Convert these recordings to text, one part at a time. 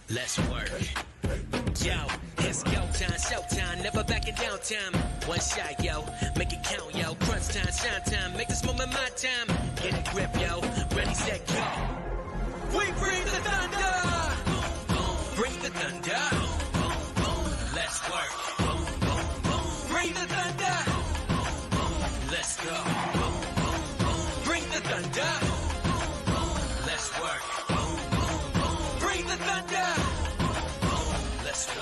Let's work. Yo, it's go time, showtime, never backing down time. One shot, yo, make it count, yo. Crunch time, shine time, make this moment my time. Get a grip, yo, ready, set, go. We bring the thunder. Bring the thunder. Let's work. Bring the thunder. Let's go. Bring the thunder. Let's work. Bring the thunder. Let's go.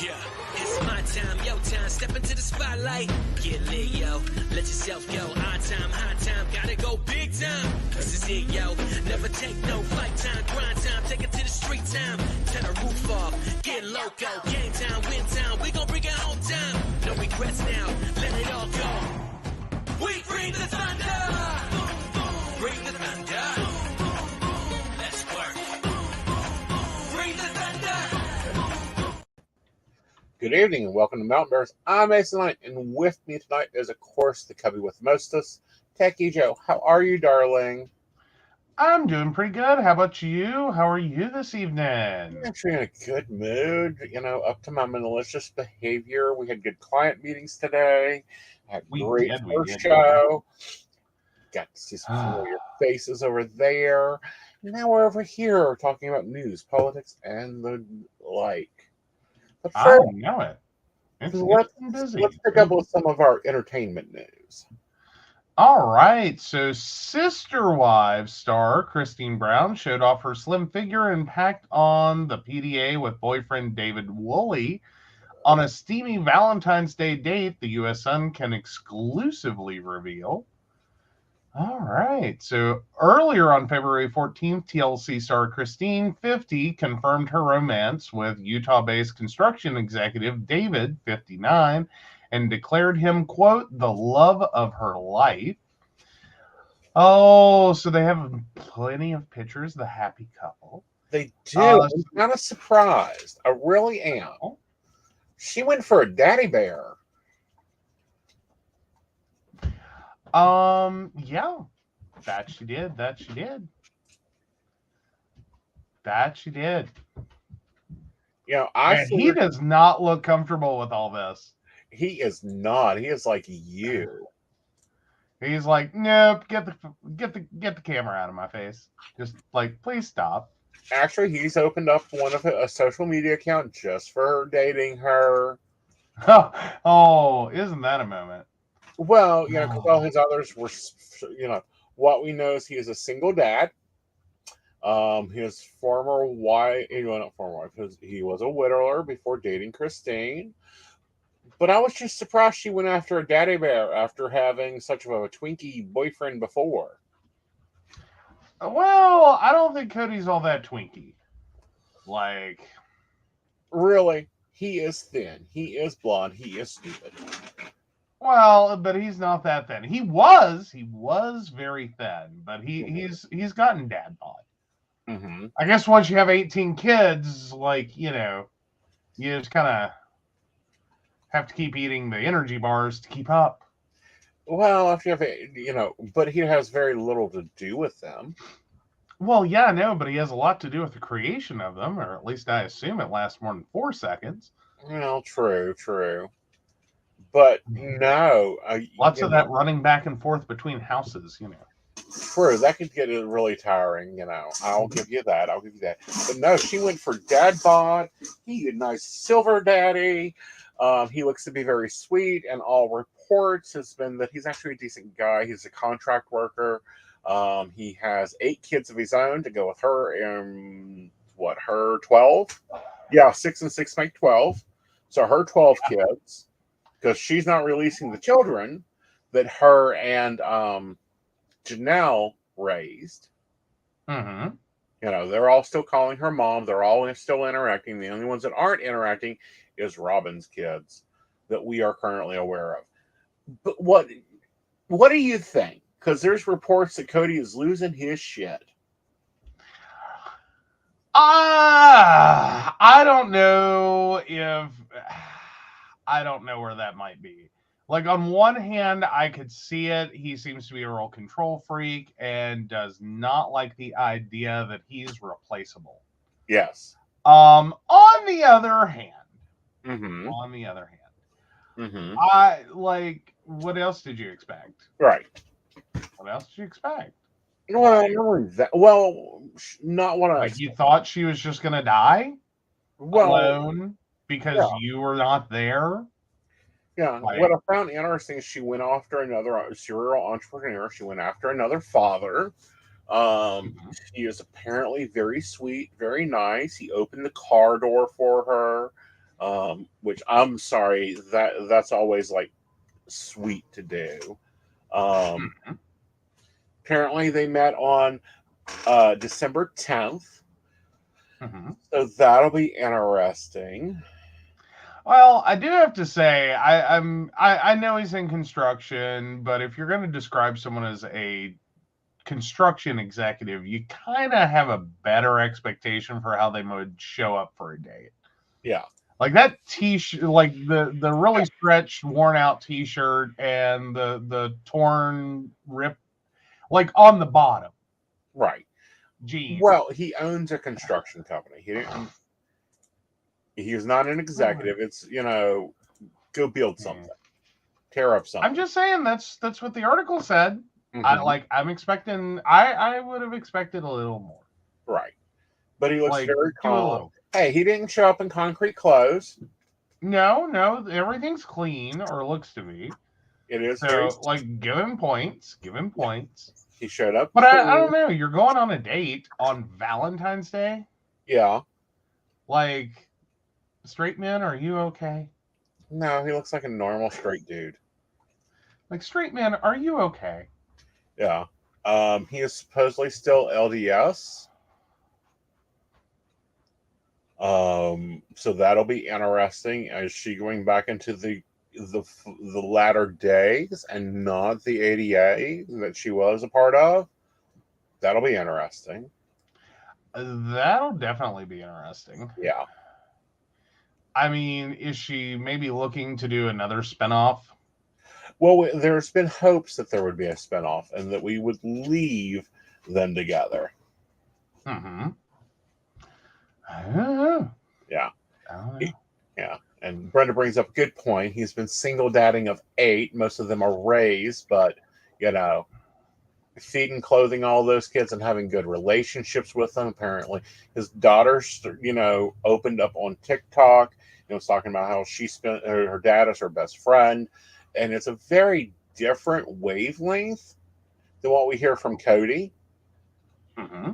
Yeah, it's my time, yo time. Step into the spotlight. Get lit, yo. Let yourself go. Our time, high time. Gotta go big time. This is it, yo. Never take no flight time. Grind time. Take it to the street time. Turn the roof off. Get loco. Game time, win time. We gon' bring it home time. No regrets now. Let it all go. We bring the thunder. Bring the thunder. Let's work. Bring the thunder. Good evening and welcome to Mountain Bears. I'm Aeson, and with me tonight is, of course, the cubby with mostest, Techy Joe. How are you, darling? I'm doing pretty good. How about you? How are you this evening? I'm actually in a good mood, up to my malicious behavior. We had good client meetings today. Had a great first show. Got to see some familiar faces over there. Now we're over here talking about news, politics, and the like. I know it. Let's pick up with some of our entertainment news. All right. So, Sister Wives star Christine Brown showed off her slim figure and packed on the PDA with boyfriend David Woolley. On a steamy Valentine's Day date, the U.S. Sun can exclusively reveal. All right. So earlier on February 14th, TLC star Christine, 50, confirmed her romance with Utah-based construction executive David, 59, and declared him, quote, the love of her life. Oh, so they have plenty of pictures, the happy couple. They do. I'm kind of surprised. I really am. She went for a daddy bear. Yeah, that she did. He does not look comfortable with all this. He is not. He is like you. He's like, nope, get the camera out of my face. Just like, please stop. Actually, he's opened up a social media account just for dating her. Oh, isn't that a moment? Well, because all his others were, what we know is he is a single dad. His former wife, not former wife, he was a widower before dating Christine. But I was just surprised she went after a daddy bear after having such of a Twinkie boyfriend before. Well, I don't think Cody's all that Twinkie. Like, really, he is thin. He is blonde. He is stupid. Well, but he's not that thin. He was very thin, but he's gotten dad bod. Mm-hmm. I guess once you have 18 kids, you just kind of have to keep eating the energy bars to keep up. Well, after you have, but he has very little to do with them. Well, yeah, no, but he has a lot to do with the creation of them, or at least I assume it lasts more than 4 seconds. Well, true. But no. Lots of that running back and forth between houses, True, that could get really tiring, I'll give you that. But no, she went for dad bod. He a nice silver daddy. He looks to be very sweet, and all reports has been that he's actually a decent guy. He's a contract worker. He has 8 kids of his own to go with her, and her 12? Yeah, 6 and 6 make 12. So her 12 kids. Because she's not releasing the children that her and Janelle raised. Mm-hmm. They're all still calling her mom. They're all still interacting. The only ones that aren't interacting is Robin's kids that we are currently aware of. But what do you think? Because there's reports that Cody is losing his shit. I don't know where that might be. Like, on one hand, I could see it. He seems to be a real control freak and does not like the idea that he's replaceable. Yes. On the other hand, Mm-hmm. Mm-hmm. I like. What else did you expect? Right. What else did you expect? Well, not what I Like you expected. thought she was just gonna die Well, alone because yeah. you were not there. Yeah, what Like, I found interesting is she went after another serial entrepreneur. She went after another father. mhm. He is apparently very sweet, very nice. He opened the car door for her, which I'm sorry that's always like sweet to do. Um, Mhm. Apparently they met on December 10th, Mhm. so that'll be interesting. Well, I do have to say, I know he's in construction, but if you're going to describe someone as a construction executive, you kind of have a better expectation for how they would show up for a date. Yeah, Like that t-shirt, like the really stretched, worn out t-shirt and the torn rip, like on the bottom right. jeans. Well, he owns a construction company. He is not an Oh, executive. It's go build yeah. something, tear up I'm something. just saying that's what the article said. Hmm. I'm expecting. I would have expected a little more. Right, but he looks Like very do a calm. little. Hey, he didn't show up in concrete clothes. No, everything's clean or looks to be. It is very. So like, give him points. Give him Yeah, points. he showed up But I clean. don't know. You're going on a date on Valentine's Day. Yeah, Like, straight men, are you okay? no, he looks like a normal straight dude. Like, straight men, are you okay? Yeah, he is supposedly still LDS. So that'll be interesting. Is she going back into the latter days and not the ADA that she was a part of? That'll be interesting. That'll definitely be interesting. Yeah. I mean, is she maybe looking to do another spinoff? Well, there's been hopes that there would be a spinoff and that we would leave them together. Mm-hmm. I don't know. Yeah. I don't He- know. yeah. And Brenda brings up a good point. He's been single dadding of 8. Most of them are raised, but, you know, feeding, clothing all those kids and having good relationships with them. Apparently, his daughter's, opened up on TikTok. Was talking about how she spent her dad as her best friend, and it's a very different wavelength than what we hear from Cody. Mm-hmm.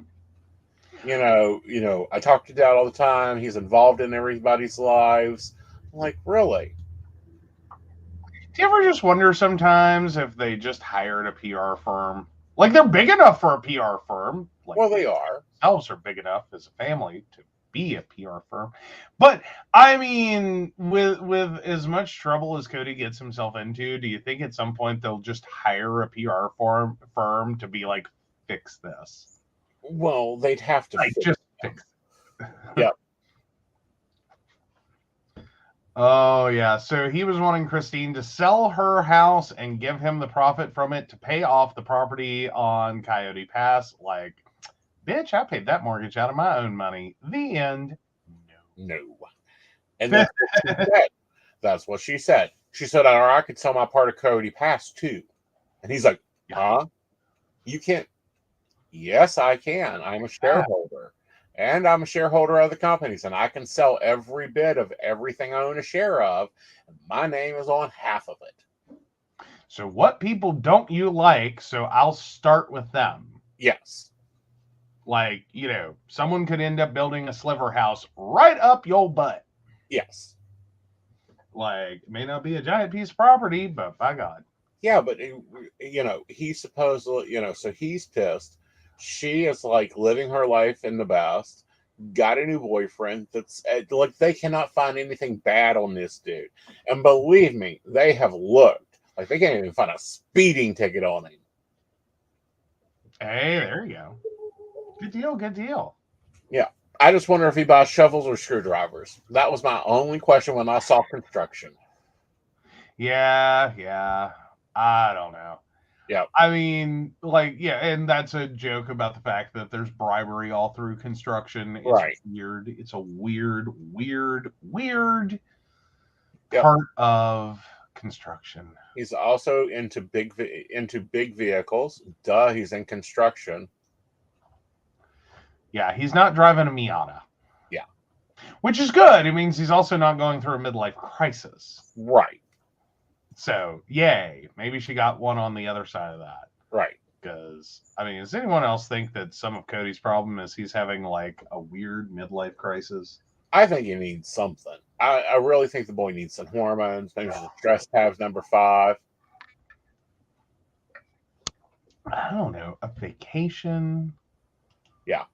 I talk to Dad all the time. He's involved in everybody's lives. I'm like, really? Do you ever just wonder sometimes if they just hired a PR firm? Like, they're big enough for a PR firm. Like, Well, they are. themselves are big enough as a family to be a PR firm. But I mean, with as much trouble as Cody gets himself into, do you think at some point they'll just hire a PR firm to be like, fix this? Well, they'd have to Like, fix just them. fix Yeah. Oh yeah, so he was wanting Christine to sell her house and give him the profit from it to pay off the property on Coyote Pass. Like, bitch, I paid that mortgage out of my own money. The end. No. And that's what she said. That's what she said. She said, or I could sell my part of Cody Pass too. And he's like, Yeah. huh? You can't. Yes, I can. I'm a shareholder. And I'm a shareholder of the companies, and I can sell every bit of everything I own a share of. And my name is on half of it. So what people don't you like? So I'll start with them. Yes. Like, someone could end up building a sliver house right up your butt. Yes. Like, it may not be a giant piece of property, but by God. Yeah, but he's supposedly, so he's pissed. She is like living her life in the best. Got a new boyfriend that's like they cannot find anything bad on this dude. And believe me, they have looked. Like they can't even find a speeding ticket on him. Hey, there you go. Good deal, good deal. Yeah. I just wonder if he buys shovels or screwdrivers. That was my only question when I saw construction. Yeah. I don't know. Yeah. I mean, like, yeah, and that's a joke about the fact that there's bribery all through construction. It's Right. weird. It's a weird, weird, weird Yep. part of construction. He's also into big vehicles. Duh, he's in construction. Yeah, he's not driving a Miata. Yeah. Which is good. It means he's also not going through a midlife crisis. Right. So, yay. Maybe she got one on the other side of that. Right. Because, I mean, does anyone else think that some of Cody's problem is he's having like a weird midlife crisis? I think he needs something. I really think the boy needs some hormones. Maybe some stress tabs number 5. I don't know. A vacation? Yeah.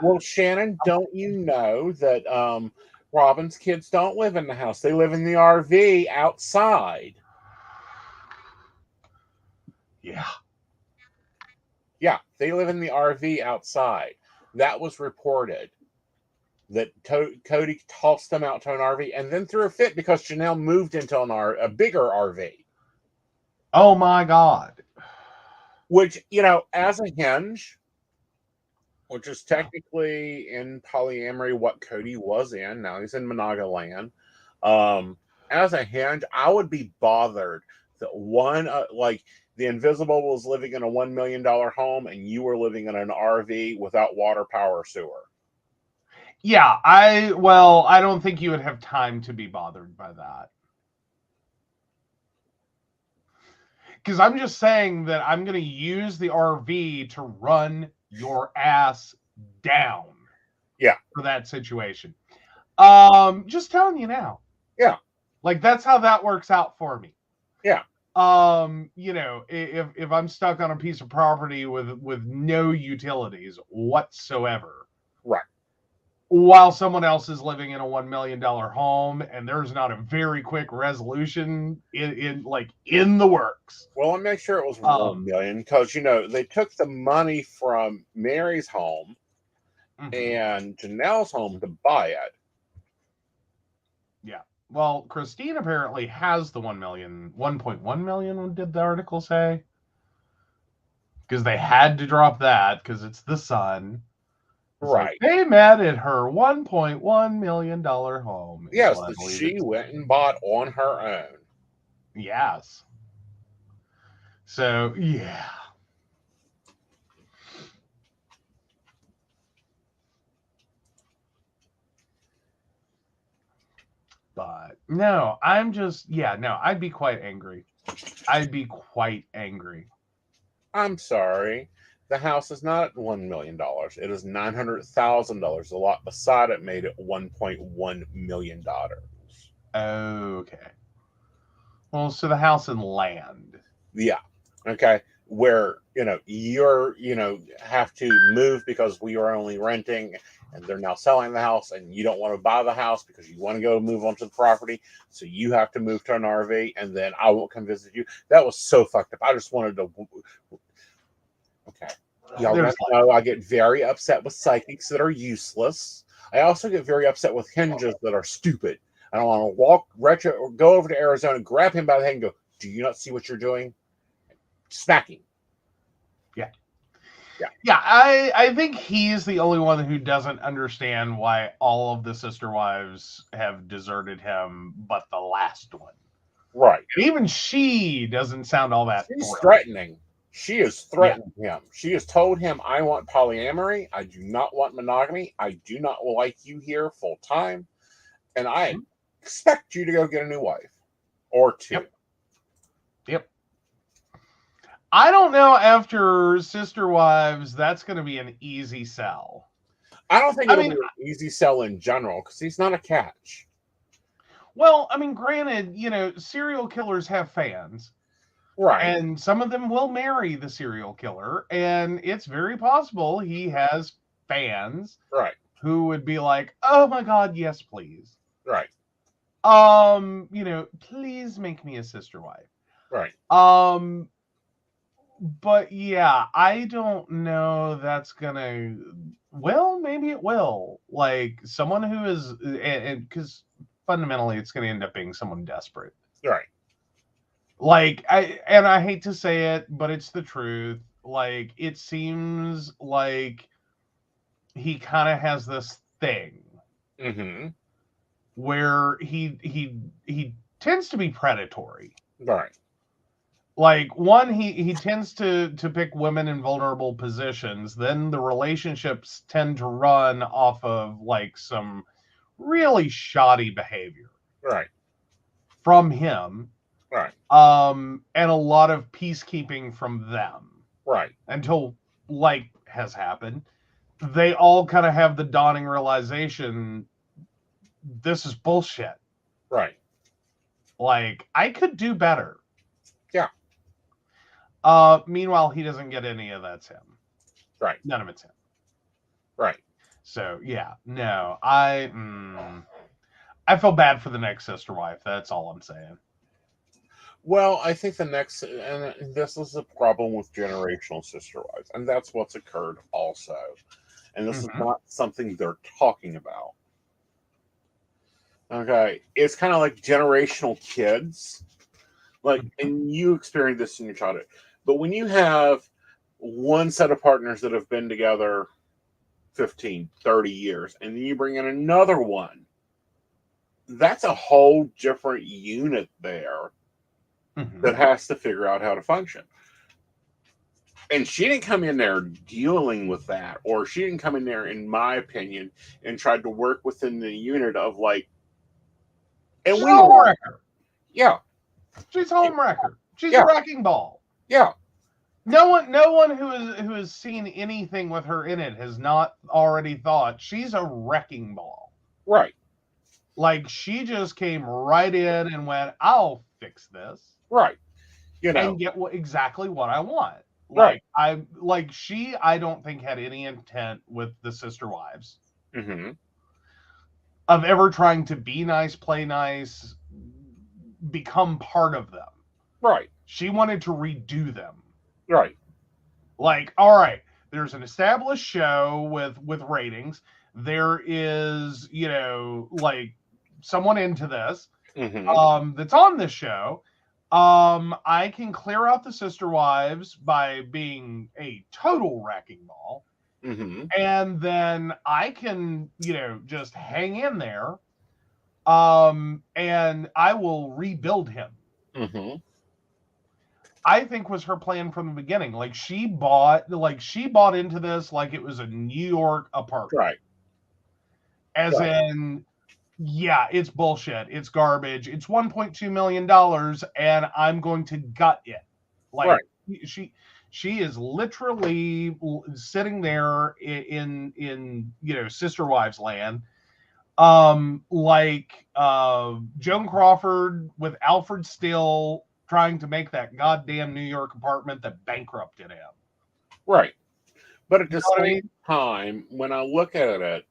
Well, Shannon, don't you know that Robin's kids don't live in the house? They live in the RV outside. Yeah. Yeah, they live in the RV outside. That was reported. That Cody tossed them out to an RV and then threw a fit because Janelle moved into a bigger RV. Oh my God. Which, as a hinge, which is technically in polyamory what Cody was in. Now he's in Monogaland. As a hinge, I would be bothered that one, like the Invisible was living in a $1 million home and you were living in an RV without water, power, sewer. Yeah, I don't think you would have time to be bothered by that. Because I'm just saying that I'm going to use the RV to run your ass down. Yeah. For that situation. Just telling you now. Yeah. Like, that's how that works out for me. Yeah. If I'm stuck on a piece of property with no utilities whatsoever. Right. While someone else is living in a $1 million home and there's not a very quick resolution in the works. Well, I'll make sure it was 1 million because, they took the money from Mary's home and Janelle's home to buy it. Yeah. Well, Christine apparently has the 1.1 million, did the article say? Because they had to drop that because it's the son. Right. Like they met at her $1.1 million home. Yes, that she went and bought on her own. Yes. So, yeah. But, no, I'd be quite angry. I'm sorry. The house is not $1 million. It is $900,000. The lot beside it made it $1.1 million. Okay. Well, so the house and land. Yeah. Okay. Where, you're, have to move because we are only renting and they're now selling the house and you don't want to buy the house because you want to go move onto the property. So you have to move to an RV and then I won't come visit you. That was so fucked up. I just wanted to. Okay. Y'all know I get very upset with psychics that are useless. I also get very upset with hinges that are stupid. I don't want to go over to Arizona, grab him by the head and go, do you not see what you're doing? Smacking. Yeah, I think he's the only one who doesn't understand why all of the sister wives have deserted him, but the last one. Right. And even she doesn't sound all that. She's threatening. She is threatening him. She has told him, I want polyamory. I do not want monogamy. I do not like you here full time. And I expect you to go get a new wife. Or two. Yep. I don't know after Sister Wives, that's going to be an easy sell. I don't think it'll be an easy sell in general because he's not a catch. Well, I mean, granted, serial killers have fans. Right. And some of them will marry the serial killer. And it's very possible he has fans. Right. Who would be like, oh my God, yes, please. Right. Please make me a sister wife. Right. But yeah, I don't know that's gonna. Well, maybe it will. Like someone who is, and because fundamentally, it's gonna end up being someone desperate. Right. Like, I hate to say it, but it's the truth. Like, it seems like he kind of has this thing Mm-hmm. where he tends to be predatory. Right. Like, one, he tends to pick women in vulnerable positions. Then the relationships tend to run off of like some really shoddy behavior Right. from him, Right. and a lot of peacekeeping from them Right. until like has happened. They all kind of have the dawning realization, this is bullshit. Right. Like, I could do better. Yeah. Meanwhile, he doesn't get any of that's him. Right. None of it's him. Right. So yeah, no, I feel bad for the next sister wife. That's all I'm saying. Well, I think the next, and this is a problem with generational sister wives, and that's what's occurred also. And this is not something they're talking about. Okay. It's kind of like generational kids. Like, and you experience this in your childhood. But when you have one set of partners that have been together 15, 30 years, and then you bring in another one, that's a whole different unit there that has to figure out how to function. And she didn't come in there dealing with that, or she didn't come in there, in my opinion, and tried to work within the unit of like, and she's we a home were, wrecker. yeah, She's a home wrecker. She's yeah. a wrecking ball. Yeah. No one who has seen anything with her in it has not already thought she's a wrecking ball. Right. Like, she just came right in and went, I'll fix this. Right. You know. And get exactly what I want. Right. I don't think had any intent with the sister wives of ever trying to be nice, play nice, become part of them. Right. She wanted to redo them. Right. Like, all right, there's an established show with ratings. There is, like, someone into this that's on this show. I can clear out the sister wives by being a total wrecking ball. And then I can, just hang in there. And I will rebuild him. I think was her plan from the beginning. Like, she bought into this like it was a New York apartment. Right. As in, yeah, it's bullshit. It's garbage. It's $1.2 million, and I'm going to gut it. Like, she is literally sitting there in sister wives land, like Joan Crawford with Alfred Still trying to make that goddamn New York apartment that bankrupted him. Right. But at the same time, when I look at it,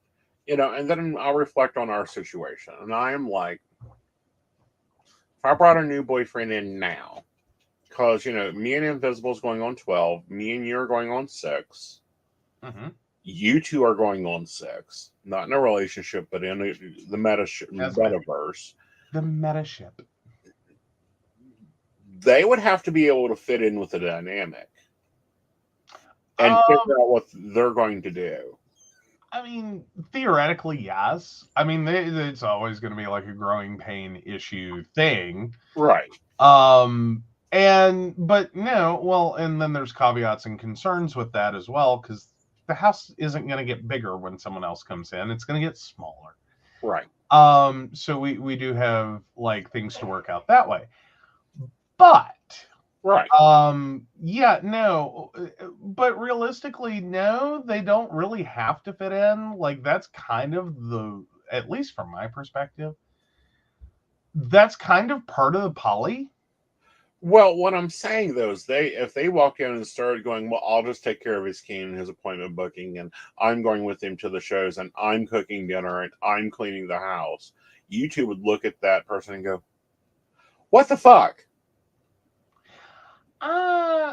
and then I'll reflect on our situation. And I am like, if I brought a new boyfriend in now, because, me and Invisible's going on 12, me and you are going on 6. You two are going on 6. Not in a relationship, but in the metaverse. The metaship. They would have to be able to fit in with the dynamic and figure out what they're going to do. I mean, theoretically, yes. I mean, it's always going to be like a growing pain issue thing. Right. But no, well, and then there's caveats and concerns with that as well, because the house isn't going to get bigger when someone else comes in. It's going to get smaller. Right. So we do have like things to work out that way. But right. Yeah, no, but realistically, no, they don't really have to fit in. Like, that's kind of at least from my perspective, that's kind of part of the poly. Well, what I'm saying though is if they walk in and started going, well, I'll just take care of his key and his appointment booking, and I'm going with him to the shows, and I'm cooking dinner, and I'm cleaning the house, you two would look at that person and go, what the fuck?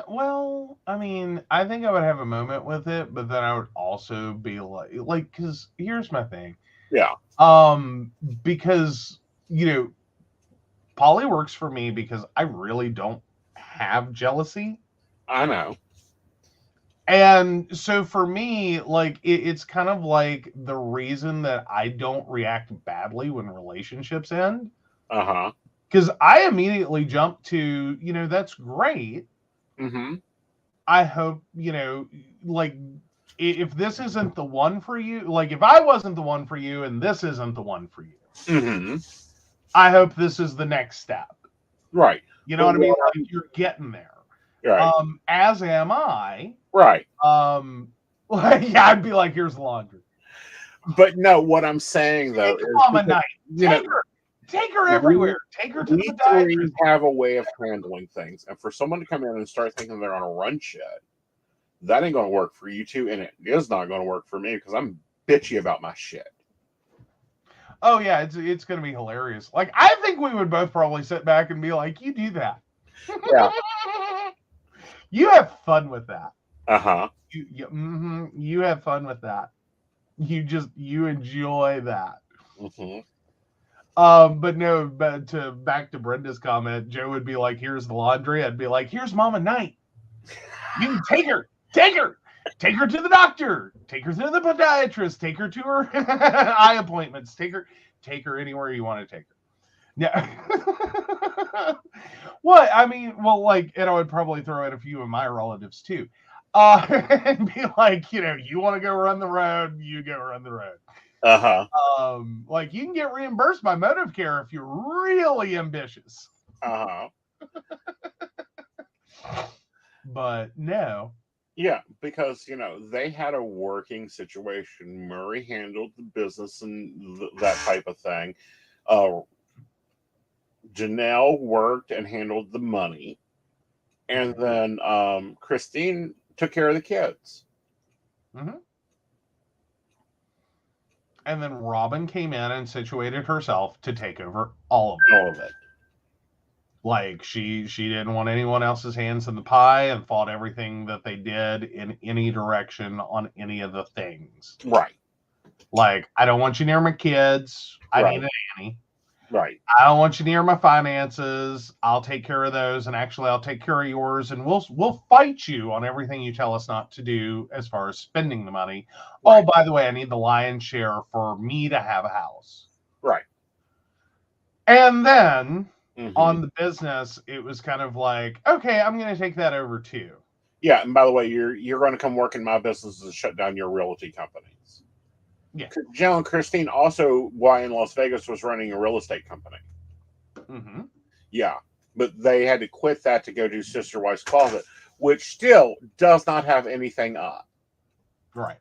Well, I mean, I think I would have a moment with it, but then I would also be like, because here's my thing. Yeah. Because, poly works for me because I really don't have jealousy. I know. And so for me, like it's kind of like the reason that I don't react badly when relationships end. Uh-huh. Because I immediately jump to, that's great. Mm-hmm. I hope, like if this isn't the one for you, like if I wasn't the one for you and this isn't the one for you, Mm-hmm. I hope this is the next step. Right. You know what I mean? Like you're getting there. Right. As am I. Right. Like, yeah, I'd be like, here's the laundry. But no, what I'm saying though Take is Mama Night. Take her everywhere. Take her to the podiatrist. We have a way of handling things, and for someone to come in and start thinking they're gonna run shit, that ain't gonna work for you two, and it is not gonna work for me because I'm bitchy about my shit. Oh yeah, it's gonna be hilarious. Like I think we would both probably sit back and be like, "You do that. Yeah. You have fun with that. Uh-huh. You have fun with that. You enjoy that." Mm-hmm. But back to Brenda's comment, Joe would be like, "Here's the laundry." I'd be like, "Here's Mama Night. You can take her to the doctor, take her to the podiatrist, take her to her eye appointments, take her anywhere you want to take her." Yeah. What? I mean, well, like, and I would probably throw in a few of my relatives too. And be like, you want to go run the road, you go run the road. Uh-huh. Like you can get reimbursed by Motive Care if you're really ambitious. Uh-huh. But no. Yeah, because they had a working situation. Murray handled the business and that type of thing. Janelle worked and handled the money, and then Christine took care of the kids. Mm-hmm. And then Robin came in and situated herself to take over all of it. All of it. Like she didn't want anyone else's hands in the pie and fought everything that they did in any direction on any of the things. Right. Like, I don't want you near my kids. I need a nanny. Right. I don't want you near my finances. I'll take care of those, and actually I'll take care of yours, and we'll fight you on everything you tell us not to do as far as spending the money. Right. Oh, by the way, I need the lion's share for me to have a house. Right. And then on the business, it was kind of like, okay, I'm going to take that over too. Yeah, and by the way, you're going to come work in my business and shut down your realty companies. Yeah. Jill and Christine also, while in Las Vegas, was running a real estate company. Mm-hmm. Yeah, but they had to quit that to go do Sister Wives Closet, which still does not have anything up. Right.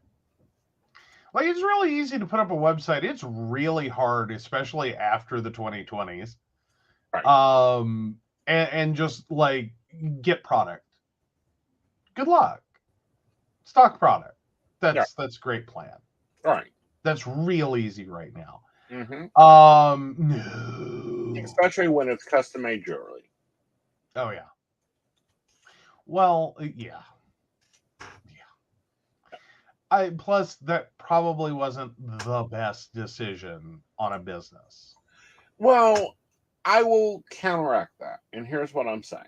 Like, it's really easy to put up a website. It's really hard, especially after the 2020s. Right. And just, like, get product. Good luck. Stock product. That's a great plan. Right. That's real easy right now. Mm-hmm. No. Especially when it's custom-made jewelry. Oh, yeah. Well, yeah. Plus, that probably wasn't the best decision on a business. Well, I will counteract that. And here's what I'm saying.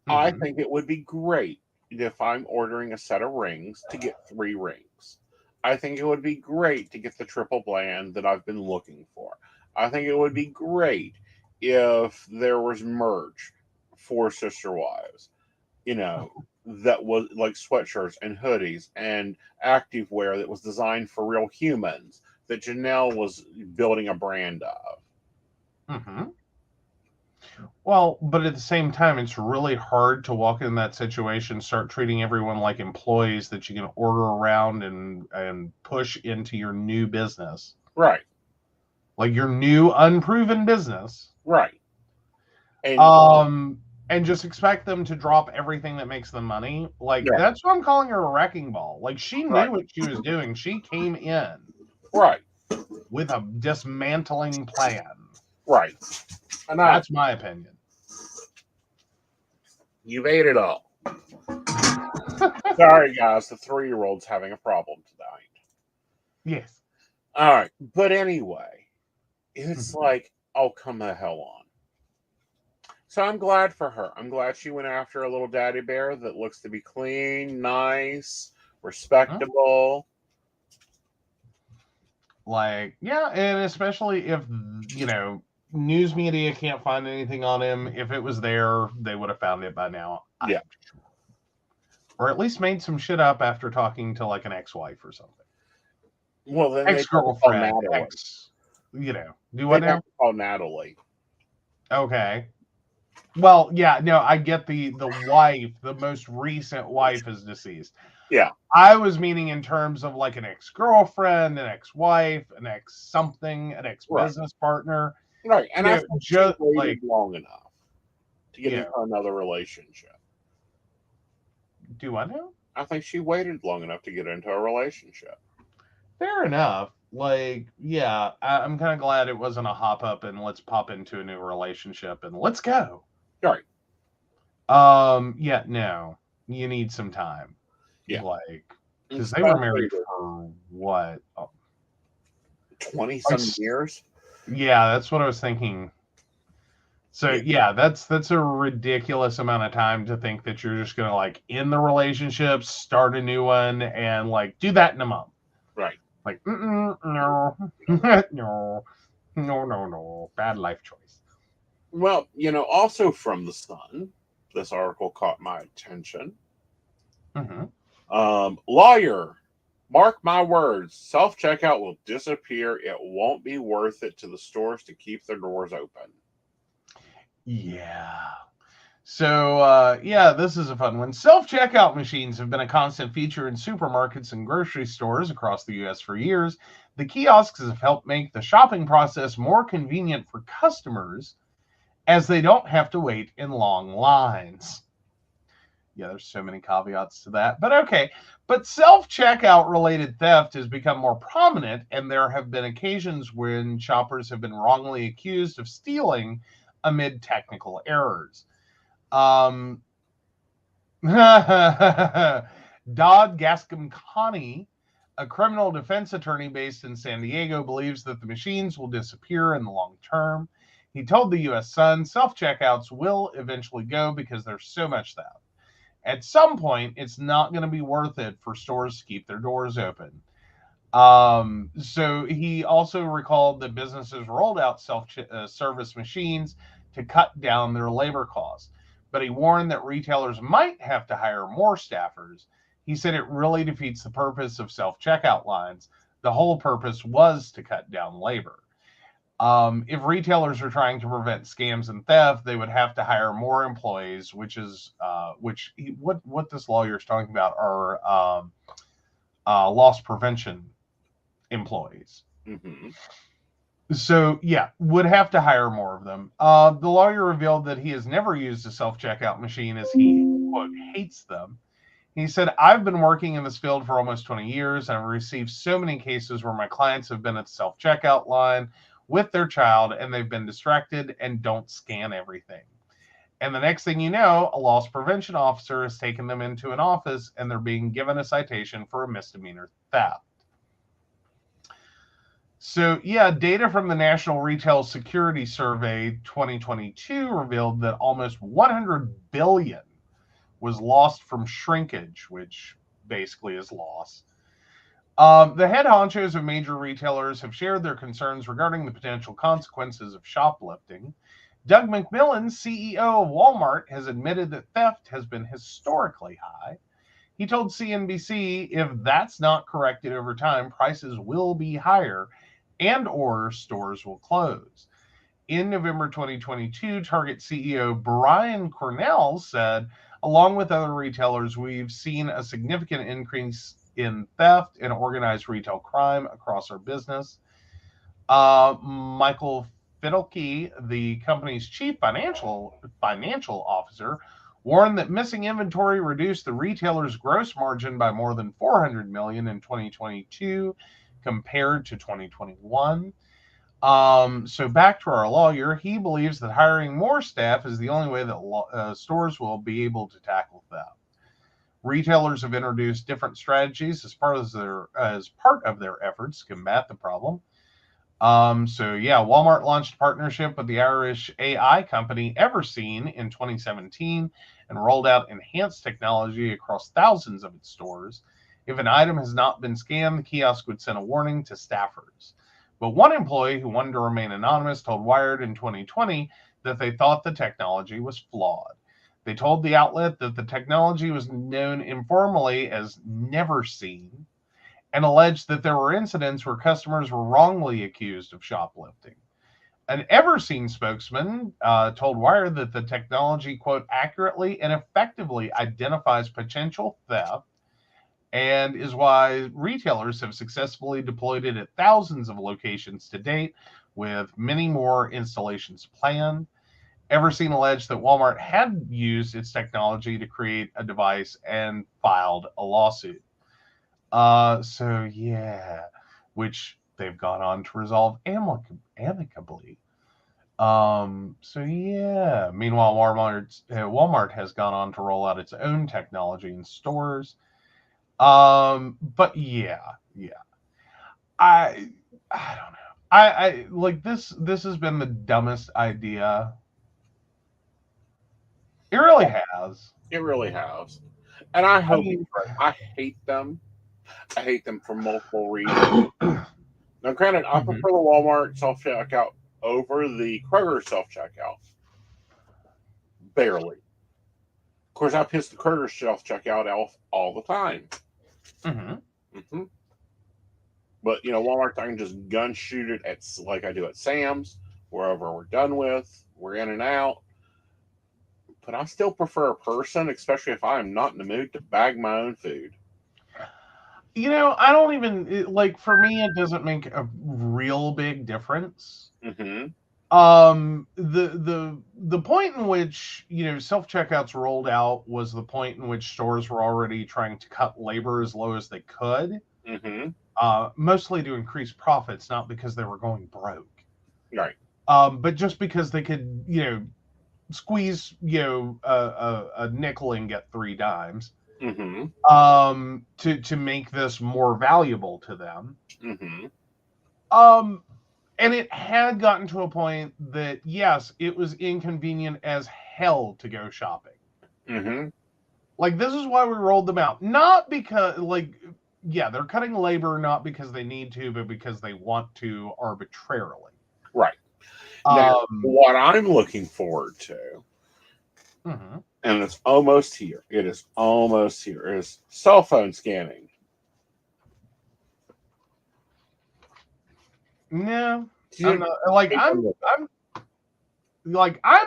Mm-hmm. I think it would be great if I'm ordering a set of rings to get 3 rings. I think it would be great to get the triple bland that I've been looking for. I think it would be great if there was merch for Sister Wives, that was like sweatshirts and hoodies and activewear that was designed for real humans that Janelle was building a brand of. Mm-hmm. Well, but at the same time, it's really hard to walk in that situation, start treating everyone like employees that you can order around and push into your new business. Right. Like your new unproven business. Right. And just expect them to drop everything that makes them money. Like, that's why I'm calling her a wrecking ball. Like, she knew what she was doing. She came in. Right. With a dismantling plan. Right. And that's my opinion. You've ate it all. Sorry, guys. The 3-year-old's having a problem tonight. Yes. All right. But anyway, it's like, oh, come the hell on. So I'm glad for her. I'm glad she went after a little daddy bear that looks to be clean, nice, respectable. Like, yeah, and especially if, you know, news media can't find anything on him. If it was there, they would have found it by now. Yeah. I'm sure. Or at least made some shit up after talking to like an ex-wife or something. Well, then Ex-girlfriend, Natalie. you know, do what now? Call Natalie. Okay. Well, yeah, no, I get the wife, the most recent wife is deceased. Yeah. I was meaning in terms of like an ex-girlfriend, an ex-wife, an ex-something, an ex-business partner. Right. And I think she waited like, long enough to get into another relationship. Do I know? I think she waited long enough to get into a relationship. Fair enough. Like, yeah, I'm kind of glad it wasn't a hop up and let's pop into a new relationship and let's go. Right. Yeah, no. You need some time. Yeah. Like, because they were married for what? 20-some years? Yeah, that's what I was thinking. So yeah, that's a ridiculous amount of time to think that you're just gonna like end the relationship, start a new one, and like do that in a month. Right. Like, no, no, bad life choice. Well, you know, also from the Sun, this article caught my attention. Lawyer, mark my words, self-checkout will disappear. It won't be worth it to the stores to keep their doors open. Yeah. So, yeah, this is a fun one. Self-checkout machines have been a constant feature in supermarkets and grocery stores across the U.S. for years. The kiosks have helped make the shopping process more convenient for customers as they don't have to wait in long lines. Yeah, there's so many caveats to that, but okay. But self-checkout related theft has become more prominent, and there have been occasions when shoppers have been wrongly accused of stealing amid technical errors. Dodd Gascon, a criminal defense attorney based in San Diego, believes that the machines will disappear in the long term. He told the U.S. Sun self-checkouts will eventually go because there's so much theft. At some point, it's not going to be worth it for stores to keep their doors open. So he also recalled that businesses rolled out self-service machines to cut down their labor costs. But he warned that retailers might have to hire more staffers. He said it really defeats the purpose of self-checkout lines. The whole purpose was to cut down labor. If retailers are trying to prevent scams and theft, they would have to hire more employees, what this lawyer is talking about are loss prevention employees. Mm-hmm. So, yeah, would have to hire more of them. The lawyer revealed that he has never used a self-checkout machine as he, quote, hates them. He said, I've been working in this field for almost 20 years, and I've received so many cases where my clients have been at the self-checkout line with their child, and they've been distracted and don't scan everything. And the next thing you know, a loss prevention officer has taken them into an office, and they're being given a citation for a misdemeanor theft. So, yeah, data from the National Retail Security Survey 2022 revealed that almost 100 billion was lost from shrinkage, which basically is loss. The head honchos of major retailers have shared their concerns regarding the potential consequences of shoplifting. Doug McMillon, CEO of Walmart, has admitted that theft has been historically high. He told CNBC if that's not corrected over time, prices will be higher and or stores will close. In November 2022, Target CEO Brian Cornell said, along with other retailers, we've seen a significant increase in theft and organized retail crime across our business. Michael Fidelke, the company's chief financial officer, warned that missing inventory reduced the retailer's gross margin by more than $400 million in 2022 compared to 2021. So back to our lawyer, he believes that hiring more staff is the only way that stores will be able to tackle theft. Retailers have introduced different strategies as part of their efforts to combat the problem. So yeah, Walmart launched a partnership with the Irish AI company Everseen in 2017 and rolled out enhanced technology across thousands of its stores. If an item has not been scanned, the kiosk would send a warning to staffers. But one employee who wanted to remain anonymous told Wired in 2020 that they thought the technology was flawed. They told the outlet that the technology was known informally as never seen and alleged that there were incidents where customers were wrongly accused of shoplifting. An Everseen spokesman told Wired that the technology, quote, accurately and effectively identifies potential theft and is why retailers have successfully deployed it at thousands of locations to date, with many more installations planned. Everseen alleged that Walmart had used its technology to create a device and filed a lawsuit. So yeah, which they've gone on to resolve amicably. So yeah. Meanwhile, Walmart has gone on to roll out its own technology in stores. But yeah. I don't know. I like this. This has been the dumbest idea. It really has. It really has. And I I hope mean, I hate them. I hate them for multiple reasons. Now, granted, I prefer the Walmart self checkout over the Kroger self checkout. Barely. Of course, I piss the Kroger self checkout off all the time. mm-hmm. But Walmart, I can just gun shoot it at like I do at Sam's, wherever we're done with. We're in and out. But I still prefer a person, especially if I'm not in the mood to bag my own food. I don't even like. For me, it doesn't make a real big difference. Mm-hmm. The point in which self checkouts rolled out was the point in which stores were already trying to cut labor as low as they could. Mm-hmm. Mostly to increase profits, not because they were going broke. Right. But just because they could, squeeze, a nickel and get 3 dimes. Mm-hmm. To make this more valuable to them. Mm-hmm. And it had gotten to a point that, yes, it was inconvenient as hell to go shopping. Mm-hmm. Like, this is why we rolled them out. Not because, they're cutting labor not because they need to, but because they want to arbitrarily. Right. Now, what I'm looking forward to, and it's almost here. It is almost here. Is cell phone scanning. No, I'm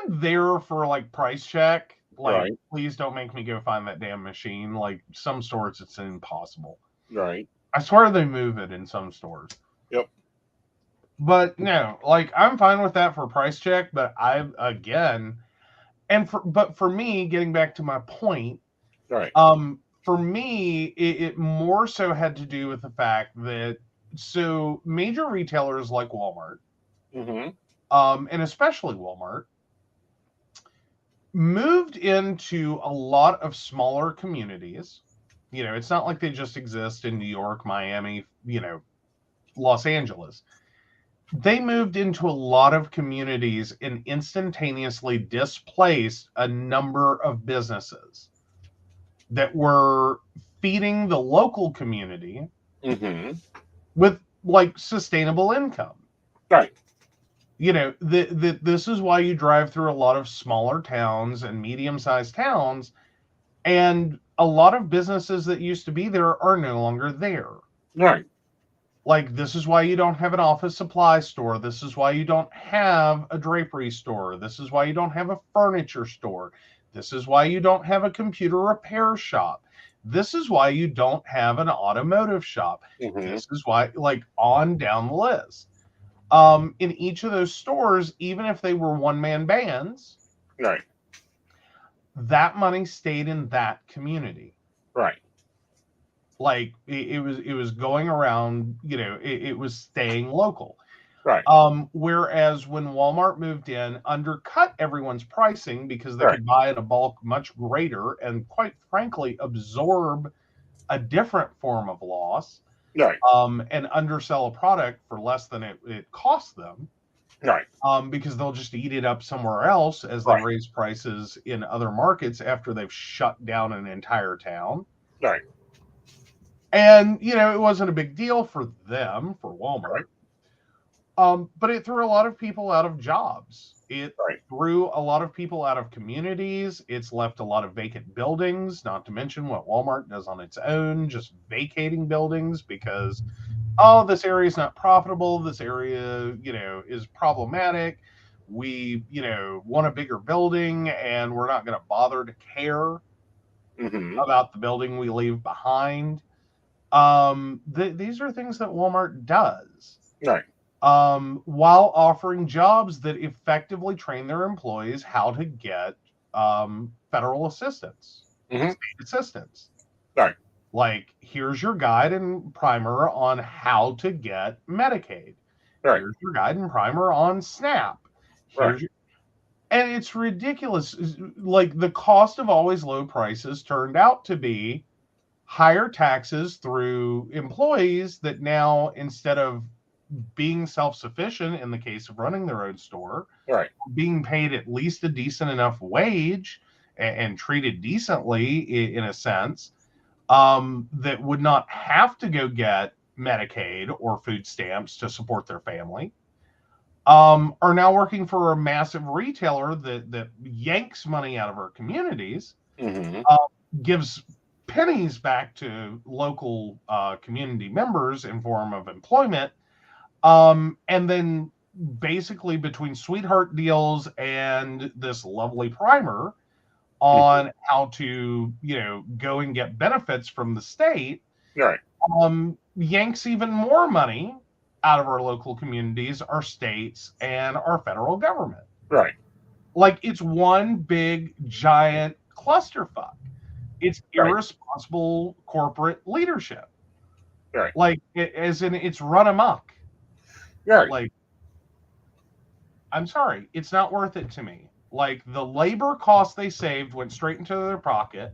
there for price check. Right. Please don't make me go find that damn machine. Like, some stores, it's impossible. Right. I swear they move it in some stores. Yep. But no, I'm fine with that for price check. But for me, getting back to my point, right. For me, it more so had to do with the fact that major retailers like Walmart, and especially Walmart, moved into a lot of smaller communities. It's not like they just exist in New York, Miami, Los Angeles. They moved into a lot of communities and instantaneously displaced a number of businesses that were feeding the local community with sustainable income. Right. This is why you drive through a lot of smaller towns and medium-sized towns, and a lot of businesses that used to be there are no longer there. Right. This is why you don't have an office supply store. This is why you don't have a drapery store. This is why you don't have a furniture store. This is why you don't have a computer repair shop. This is why you don't have an automotive shop. This is why, on down the list. In each of those stores, even if they were one-man bands, right, that money stayed in that community. Right. It was going around, it was staying local. Right. Whereas when Walmart moved in, undercut everyone's pricing because they could buy in a bulk much greater and, quite frankly, absorb a different form of loss. Right. And undersell a product for less than it costs them. Right. Because they'll just eat it up somewhere else as they raise prices in other markets after they've shut down an entire town. Right. And, it wasn't a big deal for them, for Walmart. But it threw a lot of people out of jobs. It threw a lot of people out of communities. It's left a lot of vacant buildings, not to mention what Walmart does on its own, just vacating buildings because, this area is not profitable. This area, is problematic. We, want a bigger building and we're not going to bother to care about the building we leave behind. These are things that Walmart does. Right. While offering jobs that effectively train their employees how to get federal assistance, state assistance. Right. Like, here's your guide and primer on how to get Medicaid. Right. Here's your guide and primer on SNAP. And it's ridiculous. Like, the cost of always low prices turned out to be higher taxes through employees that now, instead of being self-sufficient in the case of running their own store, being paid at least a decent enough wage and treated decently in a sense, that would not have to go get Medicaid or food stamps to support their family, are now working for a massive retailer that yanks money out of our communities, gives pennies back to local community members in form of employment, and then basically between sweetheart deals and this lovely primer on how to, go and get benefits from the state, yanks even more money out of our local communities, our states, and our federal government. Right. Like, it's one big, giant clusterfuck. It's irresponsible corporate leadership. Right. Like, as in, it's run amok. Right. Like, I'm sorry, it's not worth it to me. Like, the labor costs they saved went straight into their pocket.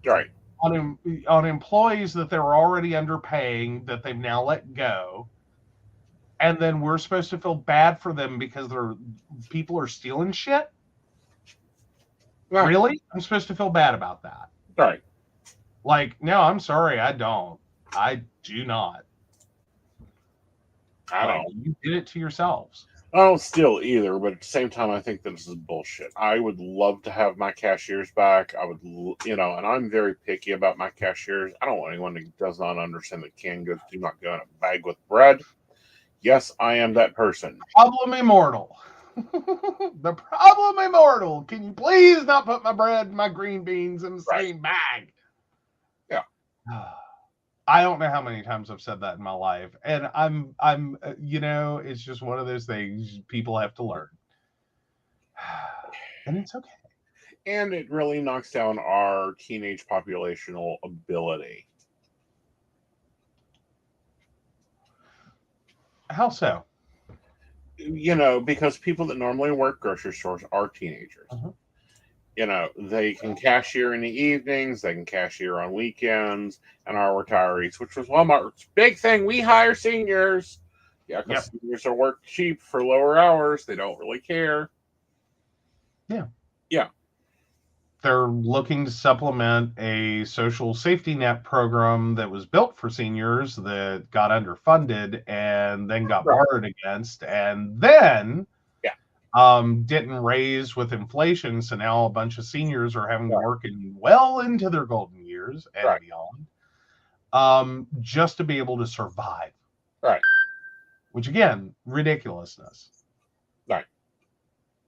Right. On employees that they were already underpaying that they've now let go. And then we're supposed to feel bad for them because people are stealing shit? Right. Really? I'm supposed to feel bad about that? Right. Like, no, I'm sorry, I don't. I do not. I don't. You did it to yourselves. I don't steal either, but at the same time, I think that this is bullshit. I would love to have my cashiers back. I would, and I'm very picky about my cashiers. I don't want anyone that does not understand that canned goods do not go in a bag with bread. Yes, I am that person. Problem immortal. The problem immortal. Can you please not put my bread and my green beans in the same bag? Yeah. I don't know how many times I've said that in my life. And I'm it's just one of those things people have to learn. And it's okay. And it really knocks down our teenage populational ability. How so? Because people that normally work grocery stores are teenagers. They can cashier in the evenings, they can cashier on weekends, and our retirees, which was Walmart's big thing. We hire seniors. Yeah, because seniors are work cheap for lower hours. They don't really care. Yeah. Yeah. They're looking to supplement a social safety net program that was built for seniors that got underfunded and then got borrowed against, and then didn't raise with inflation. So now a bunch of seniors are having to work well into their golden years and beyond, just to be able to survive. Right. Which, again, ridiculousness. Right.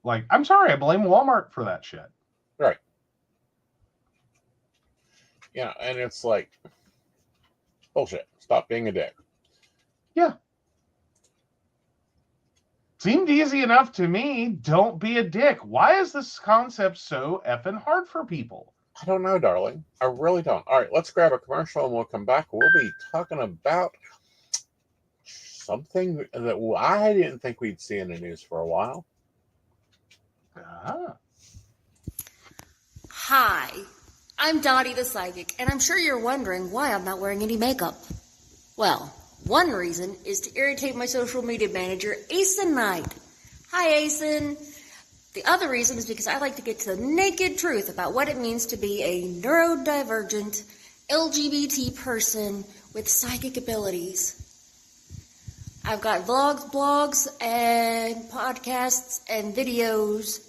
Like, I'm sorry, I blame Walmart for that shit. Right. Yeah, and it's like, bullshit. Stop being a dick. Yeah. Seemed easy enough to me. Don't be a dick. Why is this concept so effing hard for people? I don't know, darling. I really don't. All right, let's grab a commercial and we'll come back. We'll be talking about something that I didn't think we'd see in the news for a while. Hi, I'm Dottie the Psychic, and I'm sure you're wondering why I'm not wearing any makeup. Well, one reason is to irritate my social media manager, Aeson Knight. Hi, Aeson. The other reason is because I like to get to the naked truth about what it means to be a neurodivergent LGBT person with psychic abilities. I've got vlogs, blogs, and podcasts and videos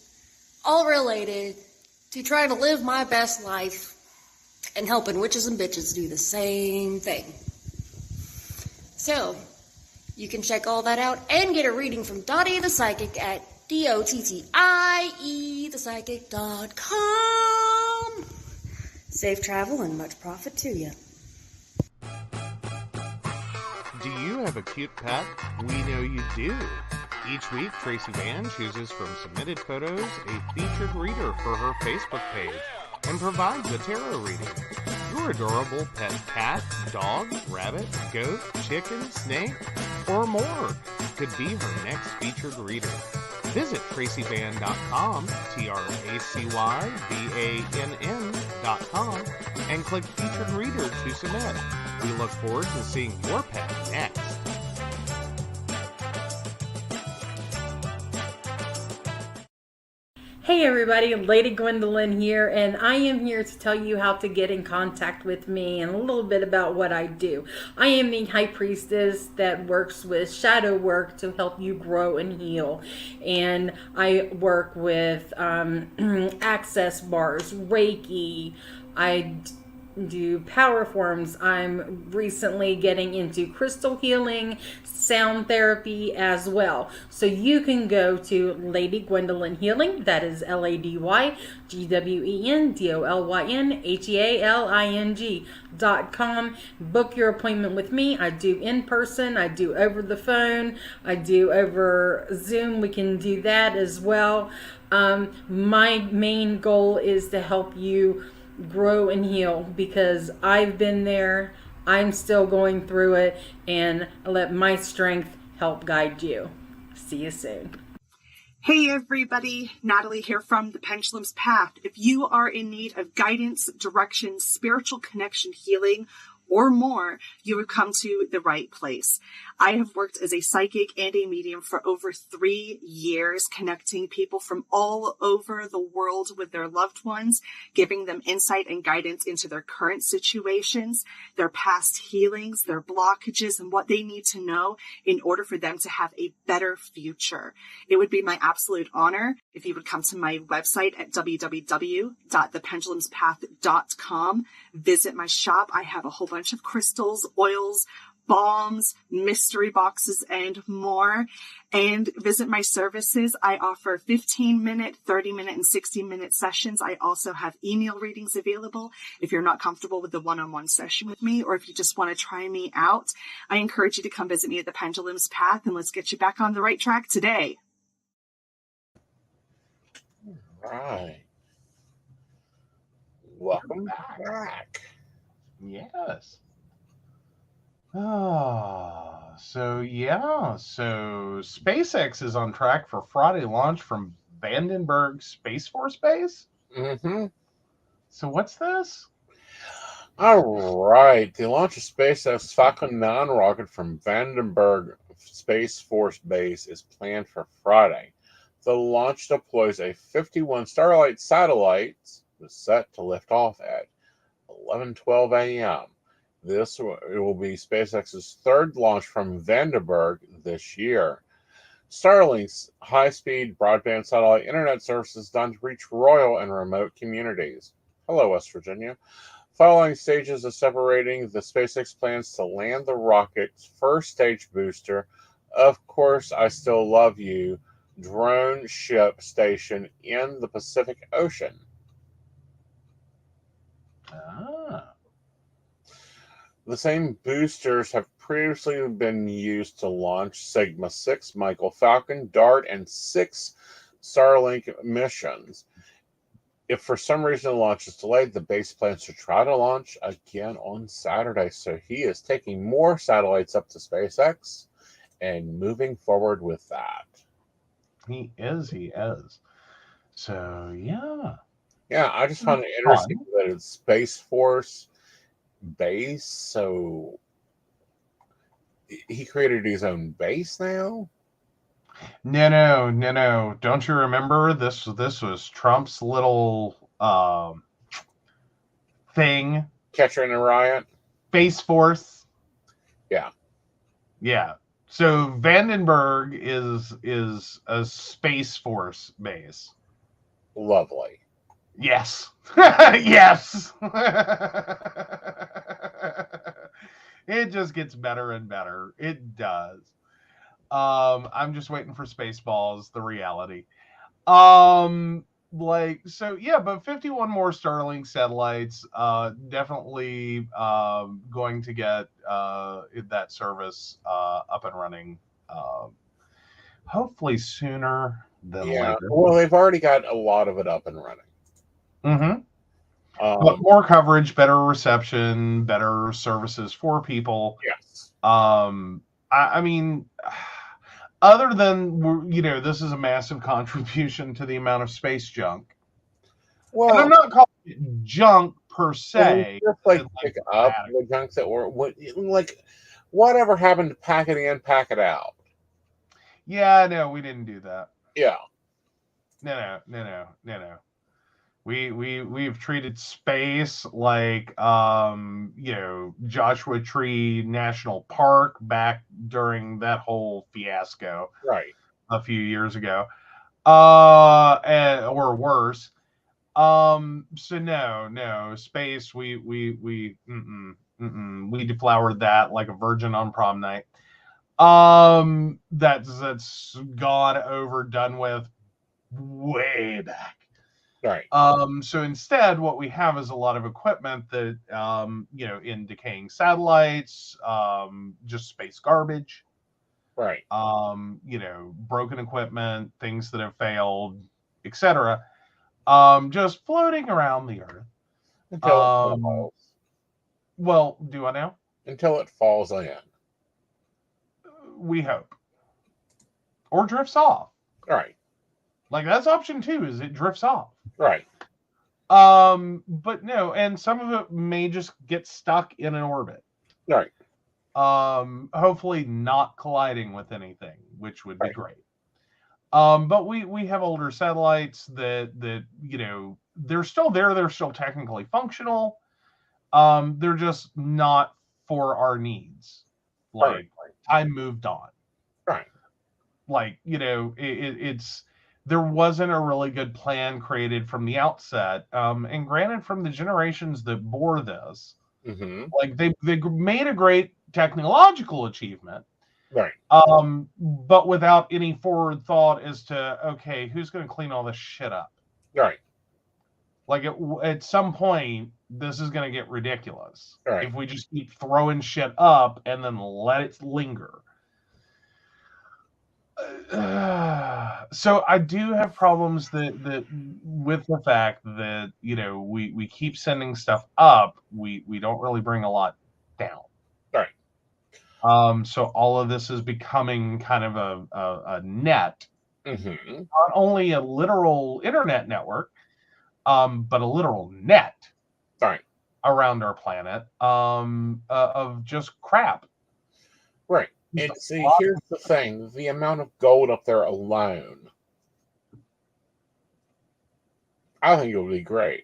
all related to trying to live my best life and helping witches and bitches do the same thing. So, you can check all that out and get a reading from Dottie the Psychic at DOTTIEthepsychic.com. Safe travel and much profit to you. Do you have a cute pet? We know you do. Each week, Tracy Van chooses from submitted photos a featured reader for her Facebook page and provides a tarot reading. Your adorable pet cat, dog, rabbit, goat, chicken, snake, or more could be her next featured reader. Visit tracyvann.com, TracyBann.com, and click Featured Reader to submit. We look forward to seeing your pet next. Hey everybody, Lady Gwendolyn here, and I am here to tell you how to get in contact with me and a little bit about what I do. I am the High Priestess that works with shadow work to help you grow and heal. And I work with access bars, Reiki, I do power forms. I'm recently getting into crystal healing, sound therapy as well. So you can go to Lady Gwendolyn Healing, that is LadyGwendolynHealing.com. Book your appointment with me. I do in person, I do over the phone, I do over Zoom. We can do that as well. My main goal is to help you grow and heal, because I've been there, I'm still going through it, and I let my strength help guide you. See you soon. Hey everybody, Natalie here from The Pendulum's Path. If you are in need of guidance, direction, spiritual connection, healing, or more, you would come to the right place. I have worked as a psychic and a medium for over 3 years, connecting people from all over the world with their loved ones, giving them insight and guidance into their current situations, their past healings, their blockages, and what they need to know in order for them to have a better future. It would be my absolute honor if you would come to my website at www.thependulumspath.com. Visit my shop. I have a whole bunch of crystals, oils, balms, mystery boxes, and more. And visit my services. I offer 15-minute, 30-minute, and 60-minute sessions. I also have email readings available if you're not comfortable with the one-on-one session with me, or if you just want to try me out. I encourage you to come visit me at the Pendulum's Path, and let's get you back on the right track today. Right. Welcome back. Yes. So SpaceX is on track for Friday launch from Vandenberg Space Force Base. Mm-hmm. So what's this? All right. The launch of SpaceX Falcon 9 rocket from Vandenberg Space Force Base is planned for Friday. The launch deploys a 51 Starlight satellite set to lift off at 11:12 a.m. It will be SpaceX's third launch from Vandenberg this year. Starlink's high-speed broadband satellite internet service is done to reach rural and remote communities. Hello, West Virginia. Following stages of separating, the SpaceX plans to land the rocket's first stage booster, Of Course I Still Love You, drone ship station in the Pacific Ocean. The same boosters have previously been used to launch Sigma 6, Michael Falcon, DART, and 6 Starlink missions. If for some reason the launch is delayed, the base plans to try to launch again on Saturday. So he is taking more satellites up to SpaceX and moving forward with that. He is. So, yeah. Yeah, I just found it interesting that it's Space Force Base. So he created his own base now? No. Don't you remember this was Trump's little thing? Catcher in a Riot? Space Force. Yeah. Yeah. So Vandenberg is a Space Force base. Lovely. Yes. Yes. It just gets better and better. It does. I'm just waiting for Spaceballs, the reality. But 51 more Starlink satellites, definitely going to get that service up and running, hopefully sooner than later. Well, they've already got a lot of it up and running. Mm-hmm. But more coverage, better reception, better services for people. Yes. I mean, other than, this is a massive contribution to the amount of space junk. Well, and I'm not calling it junk per se. Just pick up the junks that were whatever happened to pack it in, pack it out. Yeah, no, we didn't do that. Yeah. No. We've treated space like Joshua Tree National Park back during that whole fiasco, right, a few years ago, or worse. So no space. We deflowered that like a virgin on prom night. That's gone over, done with, way back. Right. So instead, what we have is a lot of equipment that, in decaying satellites, just space garbage. Right. Broken equipment, things that have failed, etc. Just floating around the Earth. Until it falls. Well, do I know? Until it falls in. We hope. Or drifts off. Right. Like, that's option 2, is it drifts off. Right. But no, and some of it may just get stuck in an orbit. Right. Hopefully not colliding with anything, which would be great. But we have older satellites that they're still there, they're still technically functional. They're just not for our needs. Time moved on. Right. It's there wasn't a really good plan created from the outset. And granted, from the generations that bore this, they made a great technological achievement. Right. But without any forward thought as to, okay, who's going to clean all this shit up? Right. At some point, this is going to get ridiculous. Right. If we just keep throwing shit up and then let it linger. So I do have problems that with the fact that we keep sending stuff up, we don't really bring a lot down. Right. So all of this is becoming kind of a net, not only a literal internet network, but a literal net, right, around our planet, of just crap. Right. And see, here's the thing: the amount of gold up there alone, I think it would be great.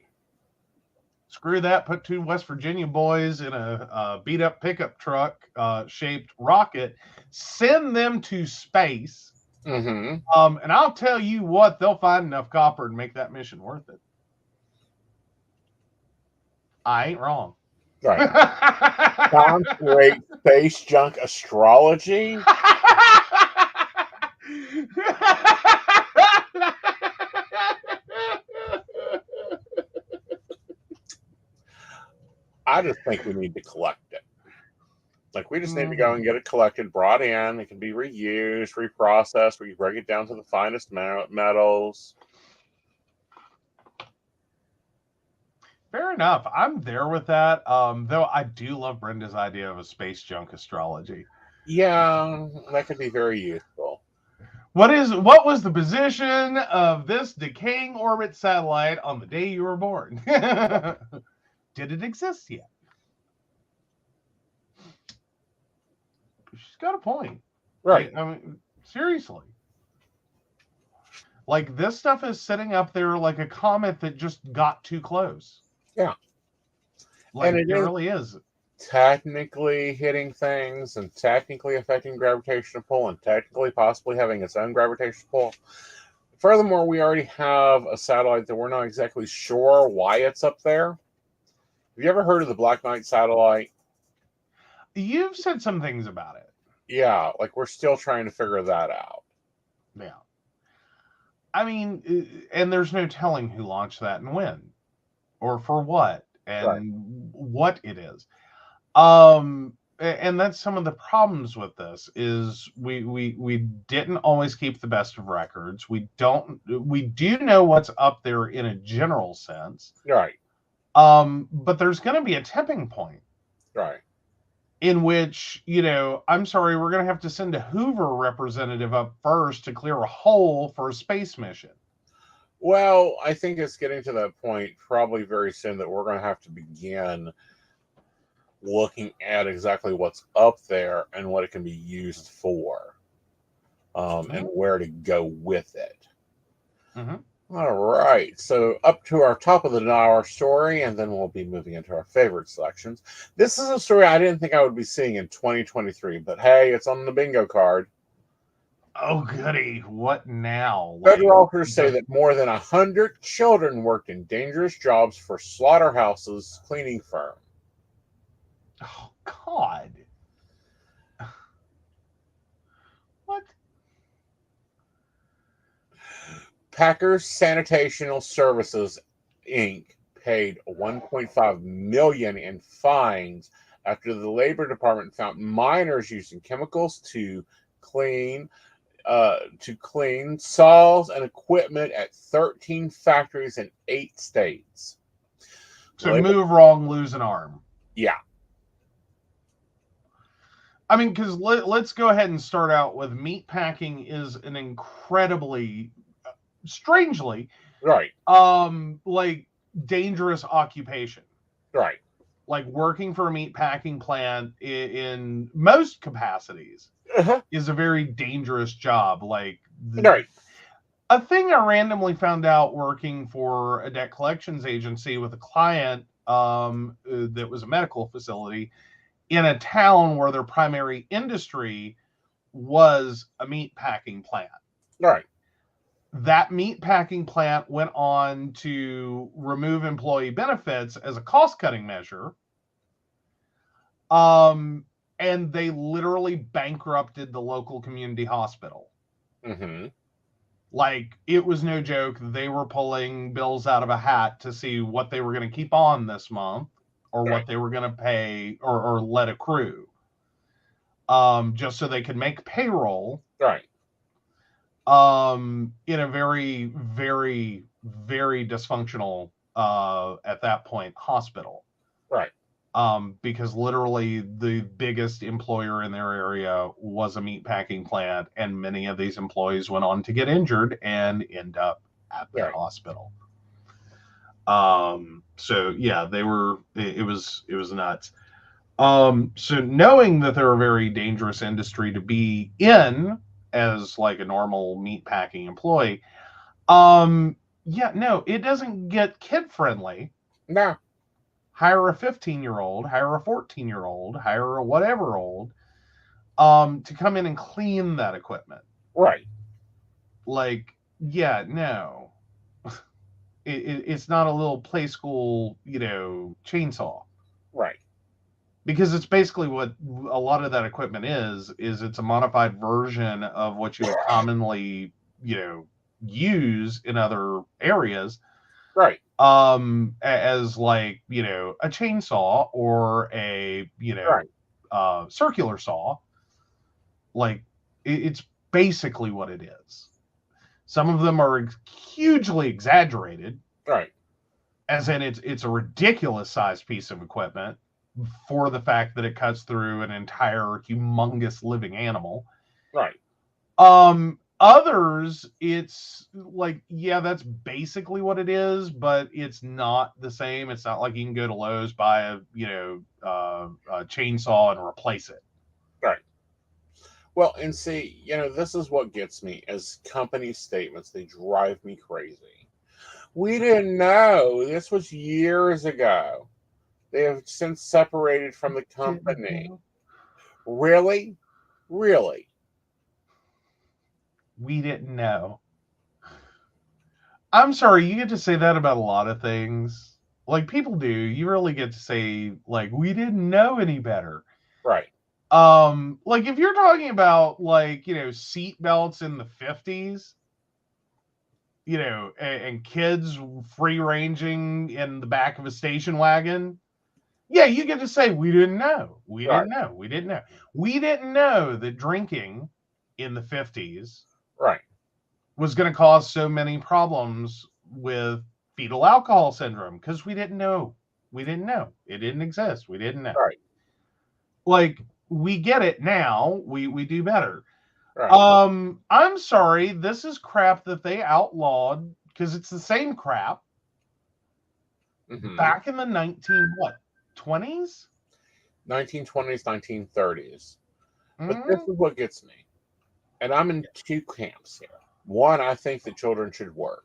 Screw that. Put 2 West Virginia boys in a beat-up pickup truck shaped rocket. Send them to space. And I'll tell you what, they'll find enough copper to make that mission worth it. I ain't wrong. Right. Sounds great. Space junk astrology. I just think we need to collect it. We just need to go and get it collected, brought in. It can be reused, reprocessed. We can break it down to the finest metals. Fair enough. I'm there with that. Though I do love Brenda's idea of a space junk astrology. Yeah, that could be very useful. What was the position of this decaying orbit satellite on the day you were born? Did it exist yet? she's got a point. Right. I mean, seriously. Like, this stuff is sitting up there like a comet that just got too close. Yeah. Like, And it really is. Technically hitting things and technically affecting gravitational pull and technically possibly having its own gravitational pull. Furthermore, we already have a satellite that we're not exactly sure why it's up there. Have you ever heard of the Black Knight satellite? You've said some things about it. Yeah, like we're still trying to figure that out. Yeah. I mean, and there's no telling who launched that and when, or for what, and what it is. And that's some of the problems with this is we didn't always keep the best of records. We do know what's up there in a general sense. Right. But there's going to be a tipping point. Right. In which, you know, I'm sorry, we're going to have to send a Hoover representative up first to clear a hole for a space mission. Well, I think it's getting to that point probably very soon that we're going to have to begin looking at exactly what's up there and what it can be used for, and where to go with it. Mm-hmm. All right, so up to our top of the hour story, and then we'll be moving into our favorite selections. This is a story I didn't think I would be seeing in 2023, but hey, it's on the bingo card. Oh, goody. What now? Federal authors say that more than 100 children worked in dangerous jobs for slaughterhouses cleaning firm. Oh, God. What? Packers Sanitational Services, Inc. paid $1.5 million in fines after the Labor Department found minors using chemicals to clean saws and equipment at 13 factories in 8 states. So move wrong, lose an arm. Yeah. I mean, because let's go ahead and start out with meatpacking is an incredibly, strangely, right, like dangerous occupation. Right. Like working for a meatpacking plant in most capacities is a very dangerous job. Like, right. A thing I randomly found out working for a debt collections agency with a client that was a medical facility in a town where their primary industry was a meat packing plant. Right. That meat packing plant went on to remove employee benefits as a cost-cutting measure. And they literally bankrupted the local community hospital. Mm-hmm. Like, it was no joke. They were pulling bills out of a hat to see what they were going to keep on this month, or what they were going to pay or let accrue, just so they could make payroll. Right. In a very, very, very dysfunctional, at that point, hospital. Right. Because literally the biggest employer in their area was a meatpacking plant, and many of these employees went on to get injured and end up at the hospital. So yeah, it was nuts. So knowing that they're a very dangerous industry to be in as like a normal meatpacking employee, yeah, no, it doesn't get kid friendly. No. Hire a 15-year-old, hire a 14-year-old, hire a whatever old, to come in and clean that equipment. Right. Like, yeah, no. It's not a little play school, chainsaw. Right. Because it's basically what a lot of that equipment is it's a modified version of what you would commonly, use in other areas. Right. As like, a chainsaw or a, circular saw. Like, it's basically what it is. Some of them are hugely exaggerated. Right. As in it's a ridiculous sized piece of equipment for the fact that it cuts through an entire humongous living animal. Right. Others, it's like, yeah, that's basically what it is, but it's not the same. It's not like you can go to Lowe's, buy a chainsaw and replace it. Right. Well, and see, this is what gets me as company statements. They drive me crazy. We didn't know. This was years ago. They have since separated from the company. Really? Really? We didn't know. I'm sorry, you get to say that about a lot of things. Like, people do. You really get to say, like, we didn't know any better. Right. Like, if you're talking about, like, seat belts in the 50s, and kids free ranging in the back of a station wagon, yeah, you get to say, we didn't know. We didn't know. We didn't know. We didn't know that drinking in the 50s Right. was going to cause so many problems with fetal alcohol syndrome, because we didn't know. We didn't know. It didn't exist. We didn't know. Right. Like, we get it now. We do better. Right. I'm sorry. This is crap that they outlawed, because it's the same crap back in the 1920s? 1920s, 1930s. But Mm-hmm. this is what gets me. And I'm in two camps here. One, I think that children should work.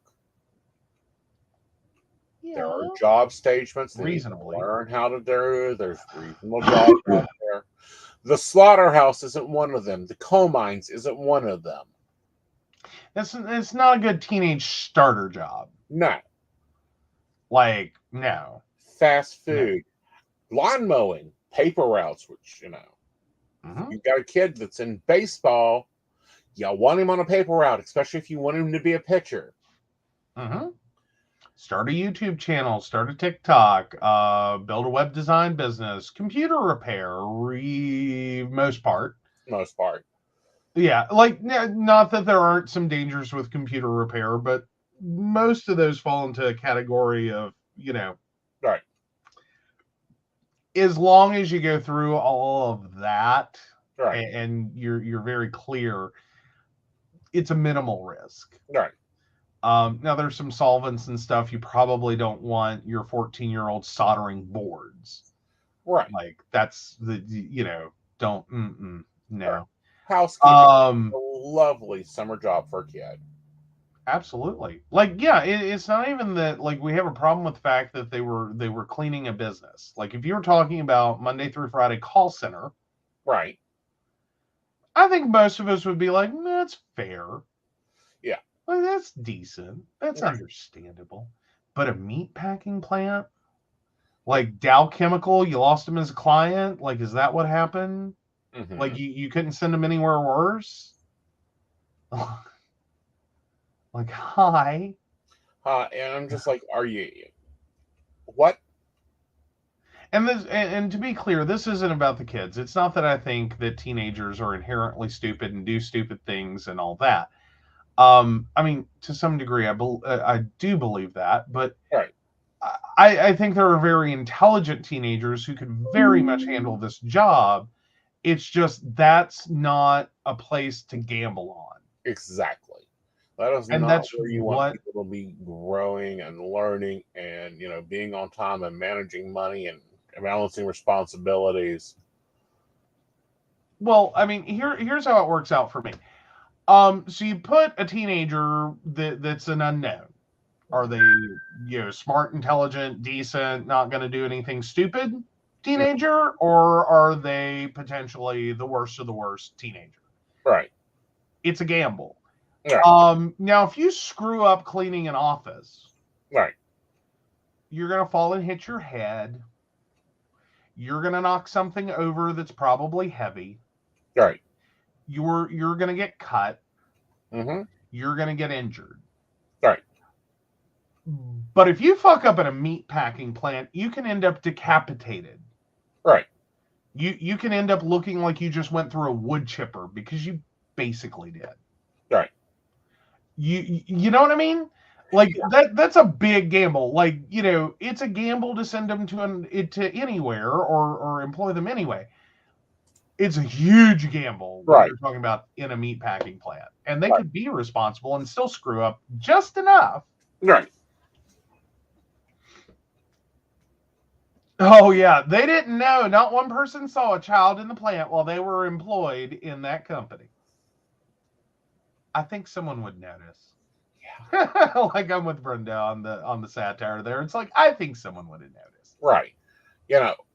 Yeah. There are job statements they need to Reasonably. learn how to do. There's reasonable jobs out there. The slaughterhouse isn't one of them. The coal mines isn't one of them. It's not a good teenage starter job. No. Like, no. Fast food. No. Lawn mowing. Paper routes, which, you've got a kid that's in baseball, you want him on a paper route, especially if you want him to be a pitcher. Mm-hmm. Start a YouTube channel, start a TikTok, build a web design business, computer repair, most part. Most part. Yeah, like, not that there aren't some dangers with computer repair, but most of those fall into a category of, Right. As long as you go through all of that, right, and you're very clear, it's a minimal risk. Right. Now, there's some solvents and stuff you probably don't want your 14-year-old soldering boards. Right. Like, that's don't, no. Right. Housekeeping, a lovely summer job for a kid. Absolutely. Like, yeah, it's not even that, like, we have a problem with the fact that they were cleaning a business. Like, if you're talking about Monday through Friday call center, right, I think most of us would be like, that's fair. Yeah. Like, that's decent. That's understandable. But a meat packing plant? Like, Dow Chemical, you lost them as a client? Like, is that what happened? Mm-hmm. Like, you couldn't send them anywhere worse? Like, hi. And I'm just like, are you? What? And to be clear, this isn't about the kids. It's not that I think that teenagers are inherently stupid and do stupid things and all that. I mean, to some degree, I do believe that, but right. I think there are very intelligent teenagers who could very much handle this job. It's just that's not a place to gamble on. Exactly. That is not where you want people to be growing and learning and, being on time and managing money and balancing responsibilities. Well, I mean, here's how it works out for me. So you put a teenager that's an unknown. Are they, smart, intelligent, decent, not going to do anything stupid teenager, or are they potentially the worst of the worst teenager? Right. It's a gamble. Right. Now, if you screw up cleaning an office, right, you're going to fall and hit your head. You're going to knock something over that's probably heavy. Right. You're going to get cut. Mm-hmm. You're going to get injured. Right. But if you fuck up at a meat packing plant, you can end up decapitated. Right. You can end up looking like you just went through a wood chipper because you basically did. Right. You know what I mean? Like, that's a big gamble. Like, it's a gamble to send them to anywhere or employ them anyway. It's a huge gamble when you're talking about in a meat packing plant. And they could be responsible and still screw up just enough. Right. Oh, yeah. They didn't know. Not one person saw a child in the plant while they were employed in that company. I think someone would notice. Yeah. Like I'm with Brenda on the satire there. It's like, I think someone would have noticed. Right.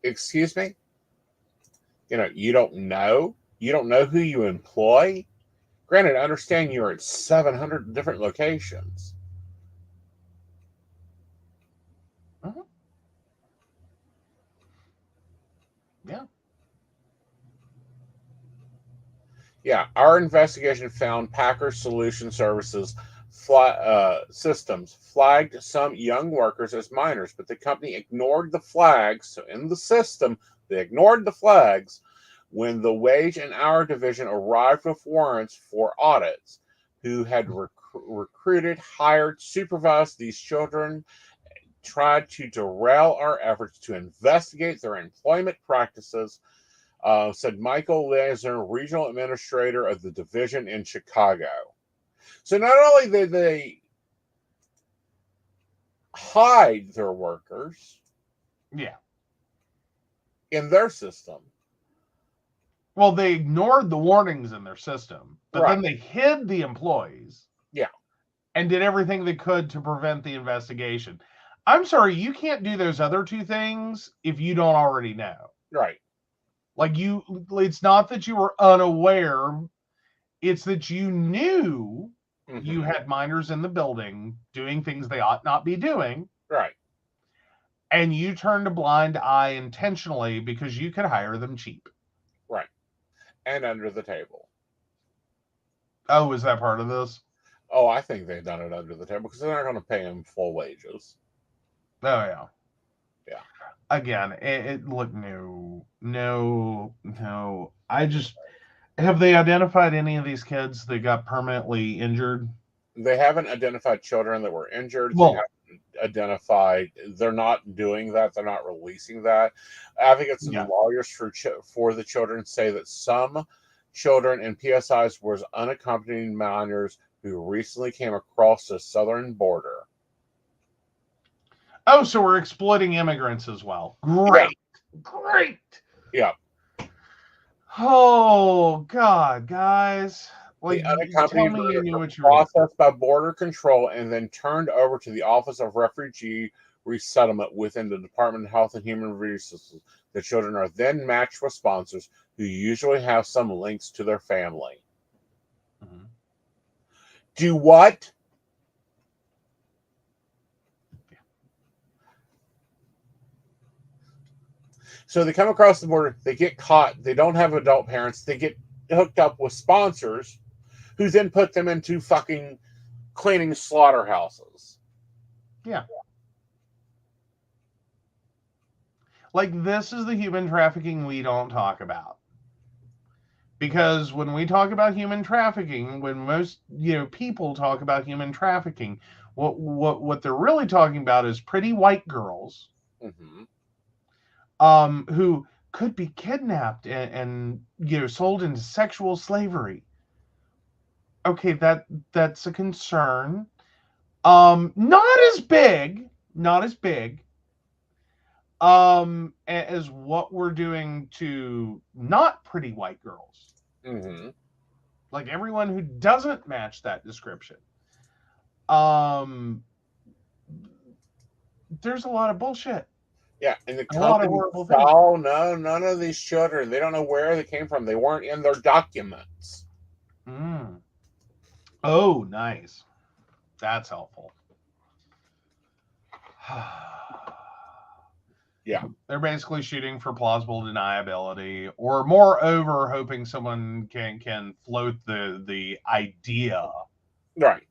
Excuse me? You don't know. You don't know who you employ. Granted, I understand you're at 700 different locations. Mm-hmm. Yeah. Yeah, our investigation found Packer Solution Services systems flagged some young workers as minors, but the company ignored the flags. So in the system, they ignored the flags when the wage and hour division arrived with warrants for audits. Who had recruited, hired, supervised these children, tried to derail our efforts to investigate their employment practices, said Michael Lazer, regional administrator of the division in Chicago. So not only did they hide their workers, Yeah, in their system. Well, they ignored the warnings in their system, but Right. then they hid the employees. Yeah. And did everything they could to prevent the investigation. I'm sorry, you can't do those other two things if you don't already know. Right. Like it's not that you were unaware, it's that you knew you had minors in the building doing things they ought not be doing. Right. And you turned a blind eye intentionally because you could hire them cheap. Right. And under the table. Oh, is that part of this? Oh, I think they've done it under the table because they're not going to pay them full wages. Oh, yeah. Yeah. Again, look, no. Have they identified any of these kids that got permanently injured? They haven't identified children that were injured. Well, they haven't identified. They're not doing that. They're not releasing that. Advocates and lawyers for the children say that some children in PSIs were unaccompanied minors who recently came across the southern border. Oh, so we're exploiting immigrants as well. Great. Yeah. Great. Yeah. Oh, God, guys. Like, the unaccompanied were processed by Border Control and then turned over to the Office of Refugee Resettlement within the Department of Health and Human Resources. The children are then matched with sponsors who usually have some links to their family. Mm-hmm. Do what? So they come across the border, they get caught, they don't have adult parents, they get hooked up with sponsors who then put them into fucking cleaning slaughterhouses. Yeah. Like, this is the human trafficking we don't talk about. Because when we talk about human trafficking, when most people talk about human trafficking, what they're really talking about is pretty white girls. Mm-hmm. Who could be kidnapped and sold into sexual slavery. Okay, that's a concern. Not as big as what we're doing to not pretty white girls. Mm-hmm. Like everyone who doesn't match that description. There's a lot of bullshit. Yeah, and the company no, none of these children, they don't know where they came from. They weren't in their documents. Mm. Oh, nice. That's helpful. Yeah. They're basically shooting for plausible deniability, or moreover, hoping someone can float the idea. Right.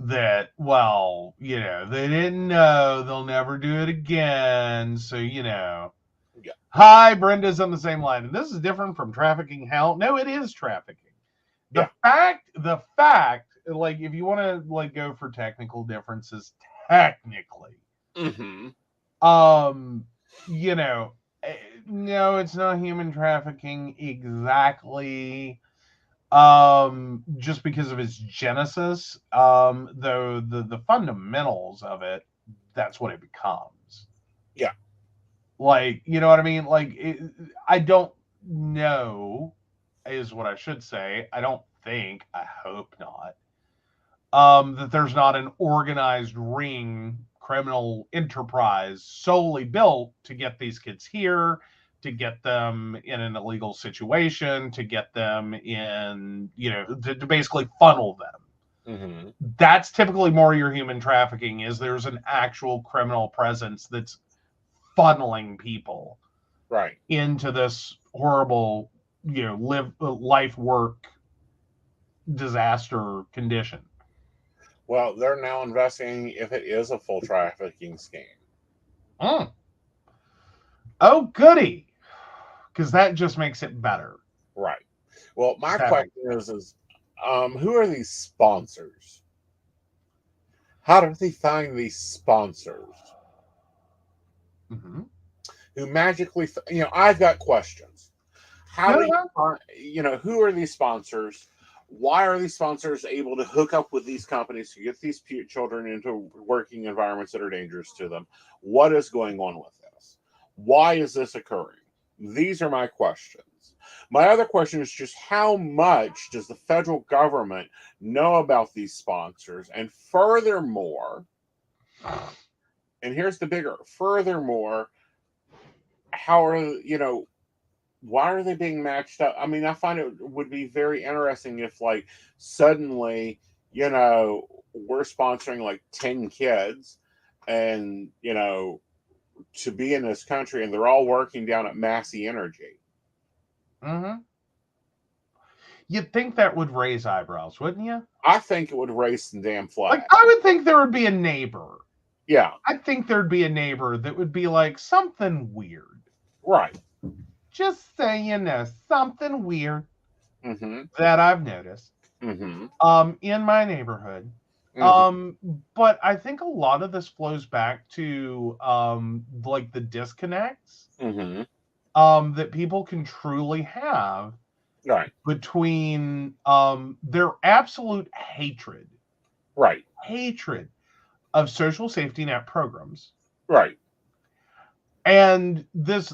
That, well, they didn't know, they'll never do it again. So, Yeah. Hi, Brenda's on the same line. And this is different from trafficking hell. No, it is trafficking. The fact, like, if you want to, like, go for technical differences, technically. Mm-hmm. No, it's not human trafficking exactly. Just because of its genesis, though the fundamentals of it, that's what it becomes. Yeah. Like, you know what I mean? Like, I don't know, is what I should say. I don't think, I hope not, that there's not an organized ring criminal enterprise solely built to get these kids here, to get them in an illegal situation, to get them in, to basically funnel them. Mm-hmm. That's typically more your human trafficking, is there's an actual criminal presence that's funneling people Right. into this horrible, life work disaster condition. Well, they're now investigating if it is a full trafficking scheme. Mm. Oh, goody. Because that just makes it better. Right. Well, my question is who are these sponsors? How do they find these sponsors? Mm-hmm. Who magically, I've got questions. How do you find, who are these sponsors? Why are these sponsors able to hook up with these companies to get these children into working environments that are dangerous to them? What is going on with this? Why is this occurring? These are my questions. My other question is just how much does the federal government know about these sponsors? And furthermore, and here's the bigger, furthermore, how are, why are they being matched up? I mean, I find it would be very interesting if, like, suddenly, we're sponsoring like 10 kids and, to be in this country and they're all working down at Massey Energy. Mm-hmm. You'd think that would raise eyebrows, wouldn't you? I think it would raise some damn flags. Like, I would think there would be a neighbor. Yeah. I think there'd be a neighbor that would be like, something weird. Right. Just saying, something weird Mm-hmm. that I've noticed Mm-hmm. in my neighborhood. Mm-hmm. But I think a lot of this flows back to like the disconnects Mm-hmm. that people can truly have Right. between their absolute hatred of social safety net programs, right, and this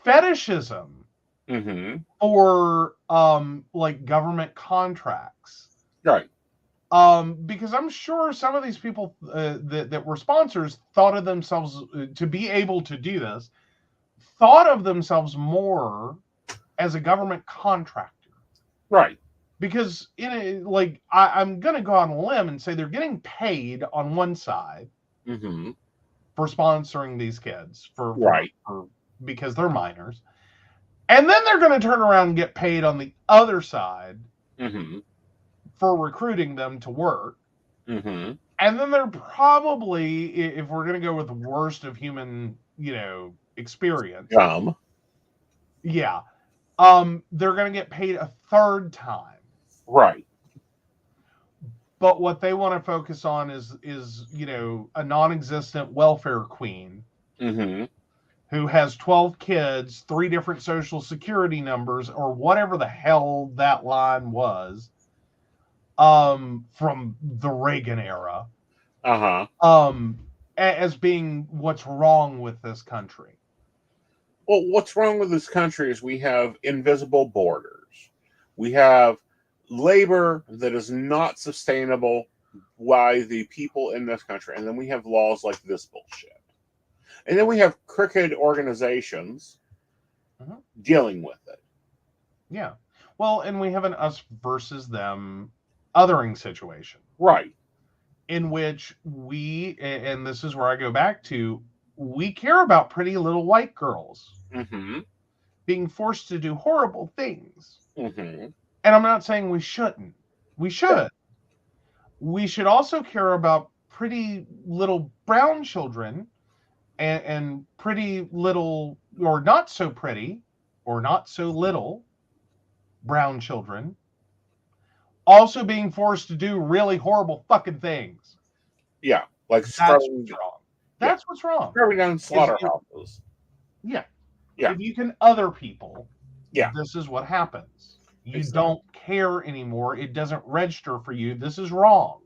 fetishism for like government contracts, right, because I'm sure some of these people that were sponsors thought of themselves to be able to do this, thought of themselves more as a government contractor, right, because I'm gonna go on a limb and say they're getting paid on one side for sponsoring these kids for because they're minors, and then they're going to turn around and get paid on the other side for recruiting them to work. And then they're probably, if we're going to go with the worst of human, experience, they're going to get paid a third time. Right. But what they want to focus on is a non-existent welfare queen who has 12 kids, 3 different social security numbers, or whatever the hell that line was, from the Reagan era, as being what's wrong with this country. Well, what's wrong with this country is we have invisible borders. We have labor that is not sustainable by the people in this country. And then we have laws like this bullshit. And then we have crooked organizations dealing with it. Yeah. Well, and we have an us versus them othering situation. Right. In which we, and this is where I go back to, we care about pretty little white girls being forced to do horrible things. And I'm not saying we shouldn't. We should. We should also care about pretty little brown children and pretty little, or not so pretty, or not so little brown children also being forced to do really horrible fucking things. Yeah. Like that's what's wrong. That's what's wrong. Starving down slaughterhouses. Yeah. Yeah. If you can other people, yeah, this is what happens. You don't care anymore. It doesn't register for you. This is wrong.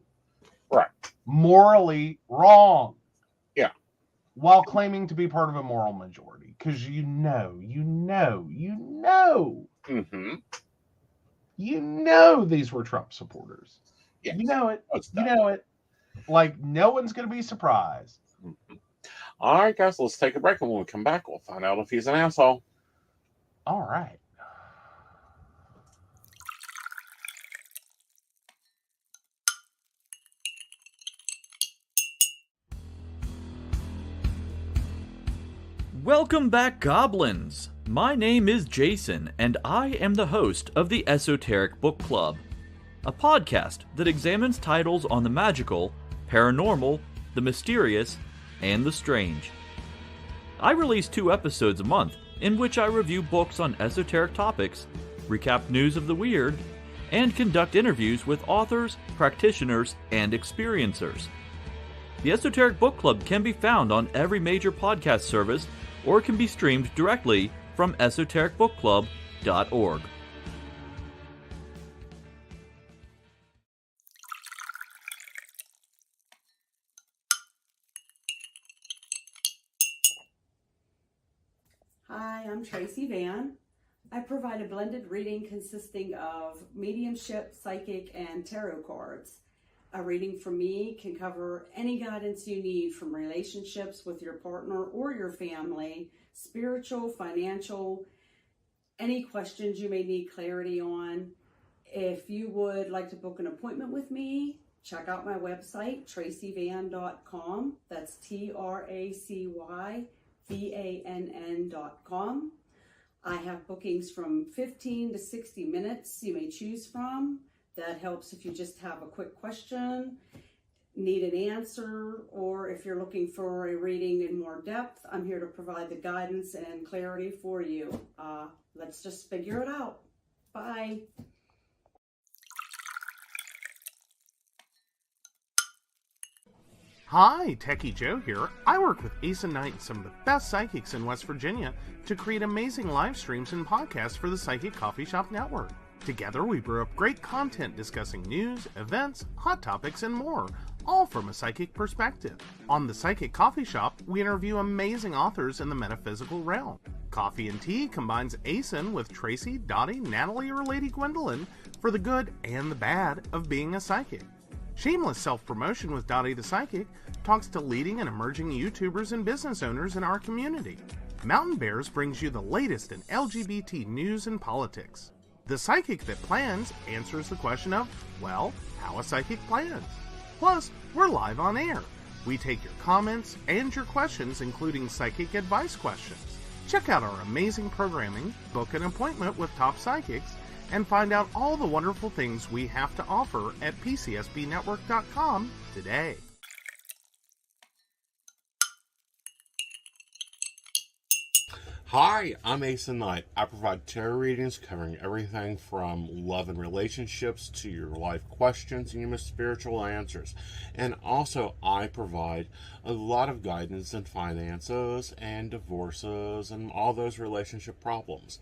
Right. Morally wrong. Yeah. while claiming to be part of a moral majority. Because you know these were Trump supporters. Yes. You know it. Like, no one's going to be surprised. Mm-hmm. All right, guys, let's take a break, and when we come back, we'll find out if he's an asshole. All right. Welcome back, Goblins! My name is Jason, and I am the host of the Esoteric Book Club, a podcast that examines titles on the magical, paranormal, the mysterious, and the strange. I release 2 episodes a month, in which I review books on esoteric topics, recap news of the weird, and conduct interviews with authors, practitioners, and experiencers. The Esoteric Book Club can be found on every major podcast service, or can be streamed directly from esotericbookclub.org. Hi, I'm Tracy Van. I provide a blended reading consisting of mediumship, psychic, and tarot cards. A reading from me can cover any guidance you need from relationships with your partner or your family, spiritual, financial, any questions you may need clarity on. If you would like to book an appointment with me, check out my website, tracyvan.com. That's TracyVann.com. I have bookings from 15 to 60 minutes you may choose from. That helps if you just have a quick question, need an answer, or if you're looking for a reading in more depth, I'm here to provide the guidance and clarity for you. Let's just figure it out. Bye. Hi, Techie Joe here. I work with Aeson and some of the best psychics in West Virginia to create amazing live streams and podcasts for the Psychic Coffee Shop Network. Together, we brew up great content discussing news, events, hot topics, and more, all from a psychic perspective. On the Psychic Coffee Shop, we interview amazing authors in the metaphysical realm. Coffee and Tea combines Aeson with Tracy, Dottie, Natalie, or Lady Gwendolyn for the good and the bad of being a psychic. Shameless Self-Promotion with Dottie the Psychic talks to leading and emerging YouTubers and business owners in our community. Mountain Bears brings you the latest in LGBT news and politics. The Psychic That Plans answers the question of, well, how a psychic plans. Plus, we're live on air. We take your comments and your questions, including psychic advice questions. Check out our amazing programming, book an appointment with top psychics, and find out all the wonderful things we have to offer at PCSBnetwork.com today. Hi, I'm Aeson Knight. I provide tarot readings covering everything from love and relationships to your life questions and your most spiritual answers. And also, I provide a lot of guidance in finances and divorces and all those relationship problems.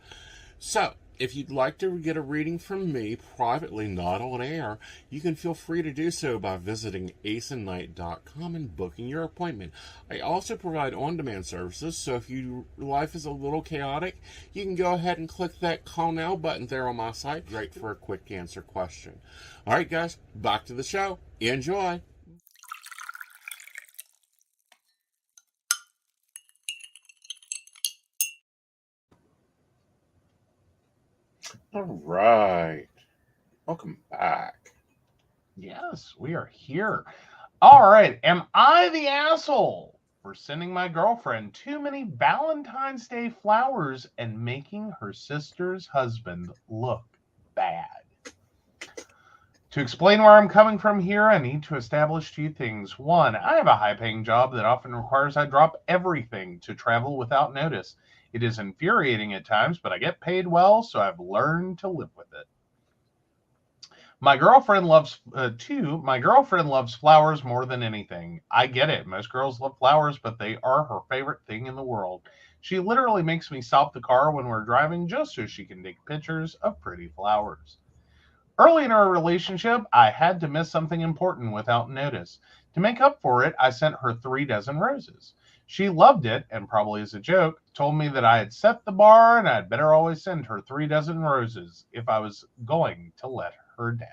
So, if you'd like to get a reading from me privately, not on air, you can feel free to do so by visiting aesonnight.com and booking your appointment. I also provide on-demand services, so if your life is a little chaotic, you can go ahead and click that call now button there on my site. Great for a quick answer question. All right, guys, back to the show. Enjoy. All right. Welcome back. Yes, we are here. All right. Am I the asshole for sending my girlfriend too many Valentine's Day flowers and making her sister's husband look bad? To explain where I'm coming from here, I need to establish 2 things. 1, I have a high-paying job that often requires I drop everything to travel without notice. It is infuriating at times, but I get paid well, so I've learned to live with it. My girlfriend loves, my girlfriend loves flowers more than anything. I get it. Most girls love flowers, but they are her favorite thing in the world. She literally makes me stop the car when we're driving just so she can take pictures of pretty flowers. Early in our relationship, I had to miss something important without notice. To make up for it, I sent her 3 dozen roses. She loved it, and probably as a joke, told me that I had set the bar and I'd better always send her 3 dozen roses if I was going to let her down.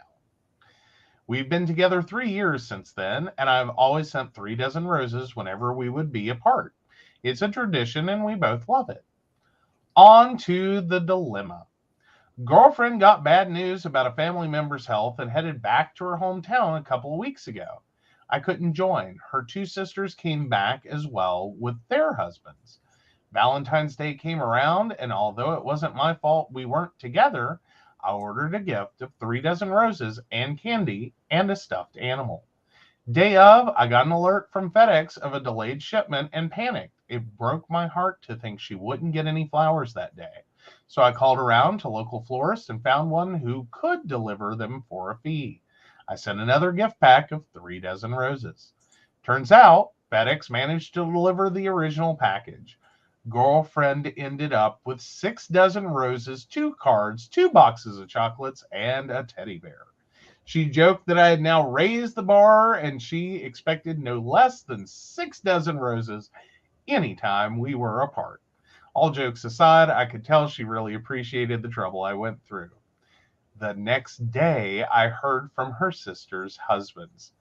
We've been together 3 years since then, and I've always sent 3 dozen roses whenever we would be apart. It's a tradition, and we both love it. On to the dilemma. Girlfriend got bad news about a family member's health and headed back to her hometown a couple of weeks ago. I couldn't join. Her 2 sisters came back as well with their husbands. Valentine's Day came around, and although it wasn't my fault we weren't together, I ordered a gift of 3 dozen roses and candy and a stuffed animal. Day of, I got an alert from FedEx of a delayed shipment and panicked. It broke my heart to think she wouldn't get any flowers that day. So I called around to local florists and found one who could deliver them for a fee. I sent another gift pack of 3 dozen roses. Turns out, FedEx managed to deliver the original package. Girlfriend ended up with 6 dozen roses, 2 cards, 2 boxes of chocolates, and a teddy bear. She joked that I had now raised the bar, and she expected no less than 6 dozen roses anytime we were apart. All jokes aside, I could tell she really appreciated the trouble I went through. The next day, I heard from her sisters' husbands.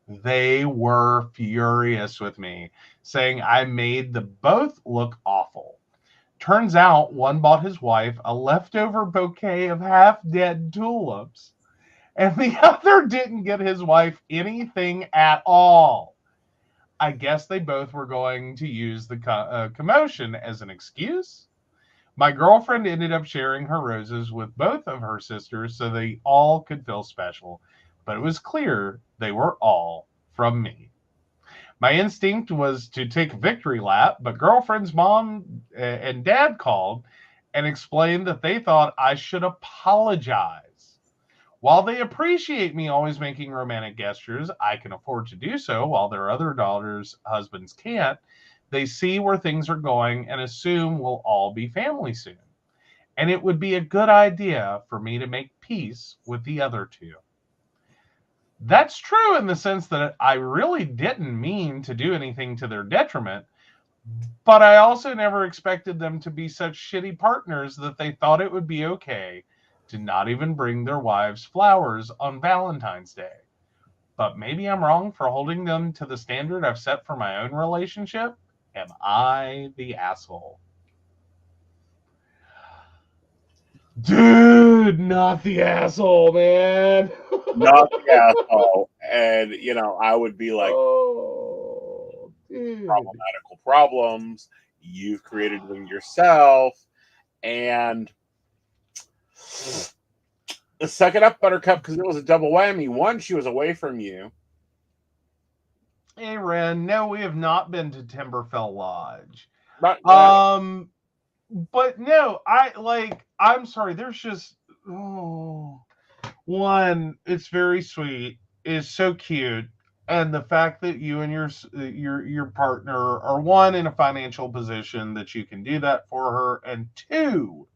They were furious with me, saying I made them both look awful. Turns out one bought his wife a leftover bouquet of half-dead tulips, and the other didn't get his wife anything at all. I guess they both were going to use the commotion as an excuse. My girlfriend ended up sharing her roses with both of her sisters so they all could feel special, but it was clear they were all from me. My instinct was to take a victory lap, but girlfriend's mom and dad called and explained that they thought I should apologize. While they appreciate me always making romantic gestures, I can afford to do so while their other daughters' husbands can't. They see where things are going and assume we'll all be family soon. And it would be a good idea for me to make peace with the other 2. That's true in the sense that I really didn't mean to do anything to their detriment, but I also never expected them to be such shitty partners that they thought it would be okay to not even bring their wives flowers on Valentine's Day. But maybe I'm wrong for holding them to the standard I've set for my own relationship. Am I the asshole? Dude, not the asshole, man. Not the asshole. And, I would be like, oh, dude. Problematical problems. You've created them yourself. And suck it up, Buttercup, because it was a double whammy. One, she was away from you. Hey, Ren, no, we have not been to Timberfell Lodge. But no, I'm sorry, there's just one, it's very sweet, it's so cute, and the fact that you and your partner are, one, in a financial position that you can do that for her, and 2,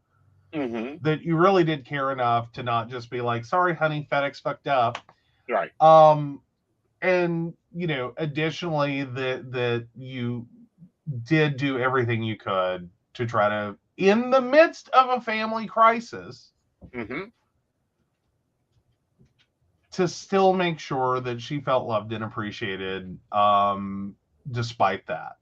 that you really did care enough to not just be like, sorry, honey, FedEx fucked up. Right. And additionally that you did do everything you could to try to, in the midst of a family crisis, to still make sure that she felt loved and appreciated, despite that,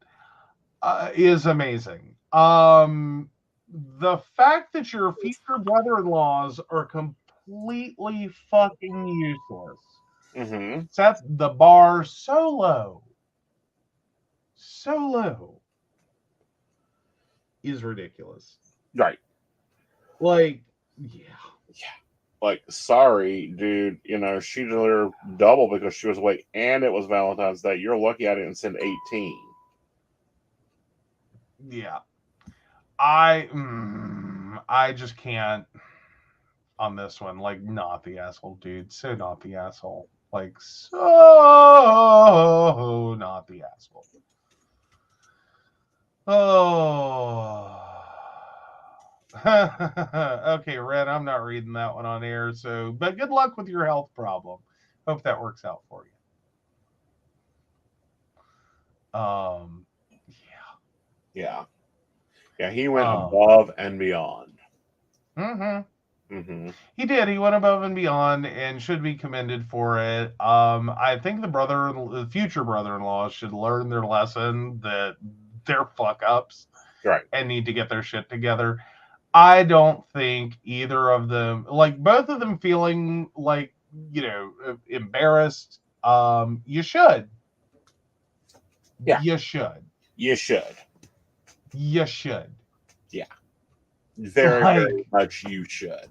is amazing. The fact that your future brother-in-laws are completely fucking useless set the bar so low is ridiculous. Right. Like, yeah. Like, sorry, dude, she delivered double because she was away and it was Valentine's Day. You're lucky I didn't send 18. Yeah. I just can't on this one. Like, not the asshole, dude. So not the asshole. Like, so not the asshole. Oh. Okay, Red, I'm not reading that one on air, but good luck with your health problem. Hope that works out for you. Yeah. Yeah. Yeah, he went Oh. above and beyond. He did. He went above and beyond and should be commended for it. I think the future brother-in-law should learn their lesson that they're fuck-ups Right. and need to get their shit together. I don't think either of them, like both of them feeling like, embarrassed. You should. Yeah. You should. You should. You should. Yeah. Very, very much you should.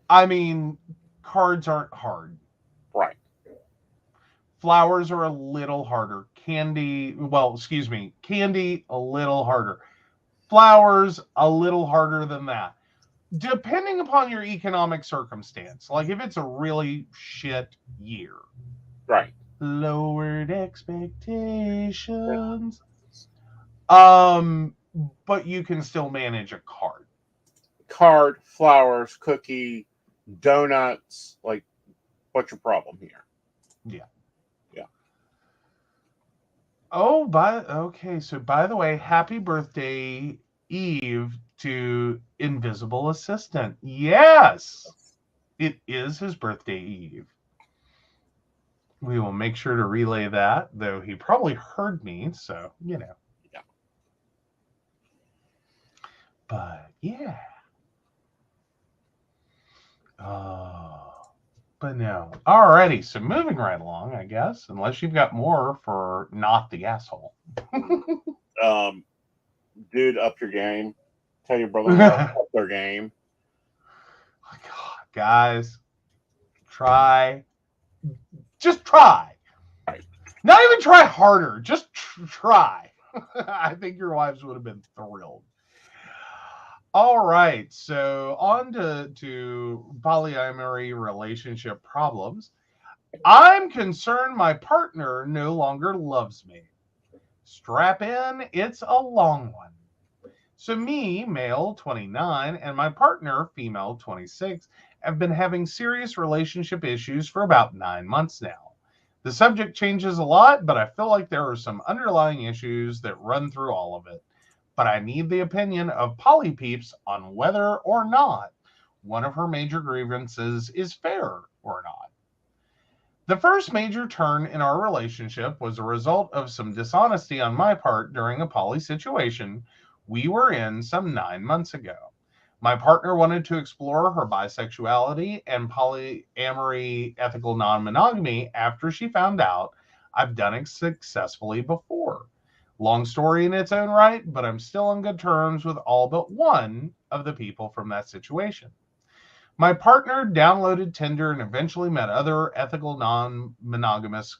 I mean, cards aren't hard. Right. Flowers are a little harder. Candy, a little harder. Flowers, a little harder than that. Depending upon your economic circumstance. Like if it's a really shit year. Right. Lowered expectations. But you can still manage a card. Card, flowers, cookie, donuts. Like, what's your problem here? Yeah. Yeah. Oh, so by the way, happy birthday, Eve, to Invisible Assistant. Yes, it is his birthday, Eve. We will make sure to relay that, though he probably heard me, so, Yeah. But, yeah. But no. Alrighty, so moving right along, I guess, unless you've got more for not the asshole. Dude, up your game. Tell your brother up their game. Oh, God, guys, try. Just try. Right. Not even try harder. Just try. I think your wives would have been thrilled. All right, so on to polyamory relationship problems. I'm concerned my partner no longer loves me. Strap in, it's a long one. So me, male 29, and my partner, female 26, have been having serious relationship issues for about 9 months now. The subject changes a lot, but I feel like there are some underlying issues that run through all of it. But I need the opinion of Polly Peeps on whether or not one of her major grievances is fair or not. The first major turn in our relationship was a result of some dishonesty on my part during a poly situation we were in some 9 months ago. My partner wanted to explore her bisexuality and polyamory ethical non-monogamy after she found out I've done it successfully before. Long story in its own right, but I'm still on good terms with all but one of the people from that situation. My partner downloaded Tinder and eventually met another ethical non-monogamous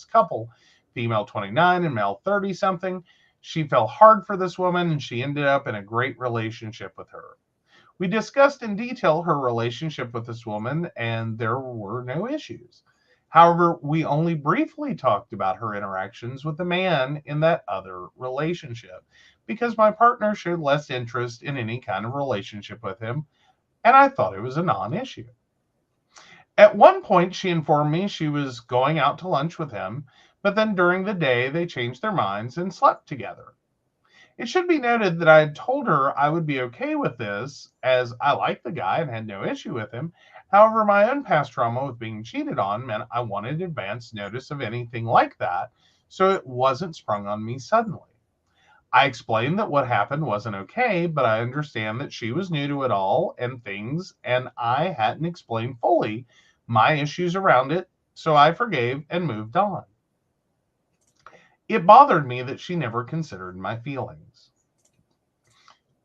couple, female 29 and male 30-something. She fell hard for this woman and she ended up in a great relationship with her. We discussed in detail her relationship with this woman and there were no issues. However, we only briefly talked about her interactions with the man in that other relationship because my partner showed less interest in any kind of relationship with him, and I thought it was a non-issue. At one point, she informed me she was going out to lunch with him, but then during the day, they changed their minds and slept together. It should be noted that I had told her I would be okay with this, as I liked the guy and had no issue with him. However, my own past trauma with being cheated on meant I wanted advance notice of anything like that, so it wasn't sprung on me suddenly. I explained that what happened wasn't okay, but I understand that she was new to it all and things, and I hadn't explained fully my issues around it, so I forgave and moved on. It bothered me that she never considered my feelings.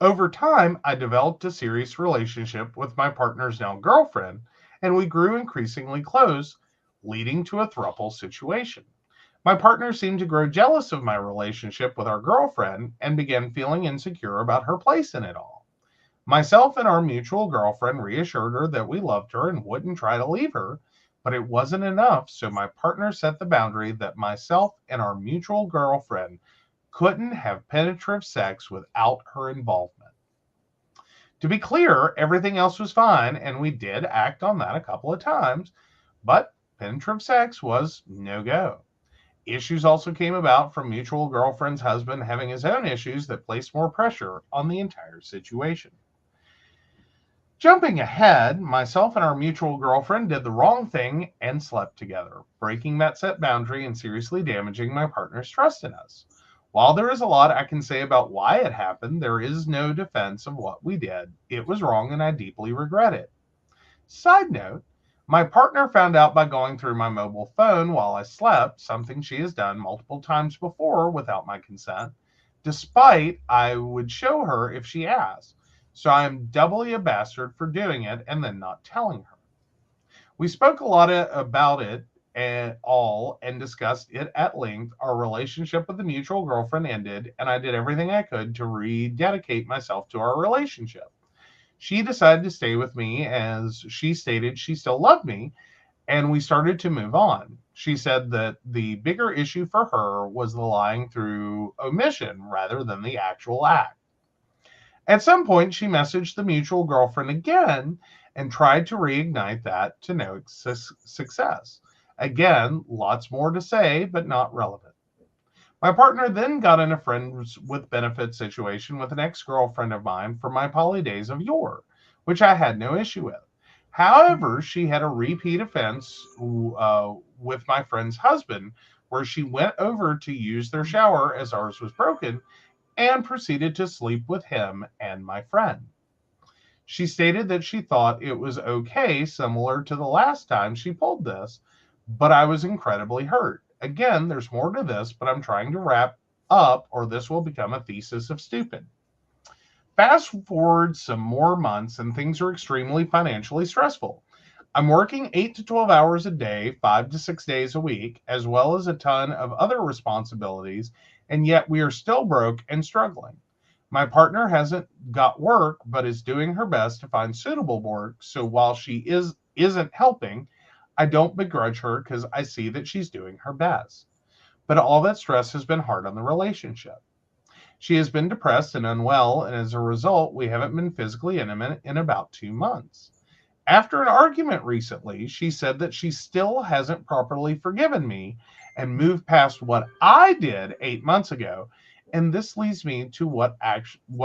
Over time, I developed a serious relationship with my partner's now girlfriend, and we grew increasingly close, leading to a throuple situation. My partner seemed to grow jealous of my relationship with our girlfriend and began feeling insecure about her place in it all. Myself and our mutual girlfriend reassured her that we loved her and wouldn't try to leave her, but it wasn't enough, so my partner set the boundary that myself and our mutual girlfriend couldn't have penetrative sex without her involvement. To be clear, everything else was fine, and we did act on that a couple of times, but penetrative sex was no-go. Issues also came about from mutual girlfriend's husband having his own issues that placed more pressure on the entire situation. Jumping ahead, myself and our mutual girlfriend did the wrong thing and slept together, breaking that set boundary and seriously damaging my partner's trust in us. While there is a lot I can say about why it happened, there is no defense of what we did. It was wrong and I deeply regret it. Side note, my partner found out by going through my mobile phone while I slept, something she has done multiple times before without my consent, despite I would show her if she asked. So I am doubly a bastard for doing it and then not telling her. We spoke a lot about it and discussed it at length. Our relationship with the mutual girlfriend ended, and I did everything I could to rededicate myself to our relationship. She decided to stay with me as she stated she still loved me, and we started to move on. She said that the bigger issue for her was the lying through omission rather than the actual act. At some point, she messaged the mutual girlfriend again and tried to reignite that to no success. Again, lots more to say, but not relevant. My partner then got in a friends with benefits situation with an ex-girlfriend of mine from my poly days of yore, which I had no issue with. However, she had a repeat offense with my friend's husband, where she went over to use their shower as ours was broken and proceeded to sleep with him and my friend. She stated that she thought it was okay, similar to the last time she pulled this, but I was incredibly hurt. Again, there's more to this, but I'm trying to wrap up or this will become a thesis of stupid. Fast forward some more months and things are extremely financially stressful. I'm working 8 to 12 hours a day, 5 to 6 days a week, as well as a ton of other responsibilities, and yet we are still broke and struggling. My partner hasn't got work, but is doing her best to find suitable work, so while she isn't helping, I don't begrudge her because I see that she's doing her best. But all that stress has been hard on the relationship. She has been depressed and unwell, and as a result, we haven't been physically intimate in about 2 months. After an argument recently, she said that she still hasn't properly forgiven me and moved past what I did 8 months ago, and this leads me to what I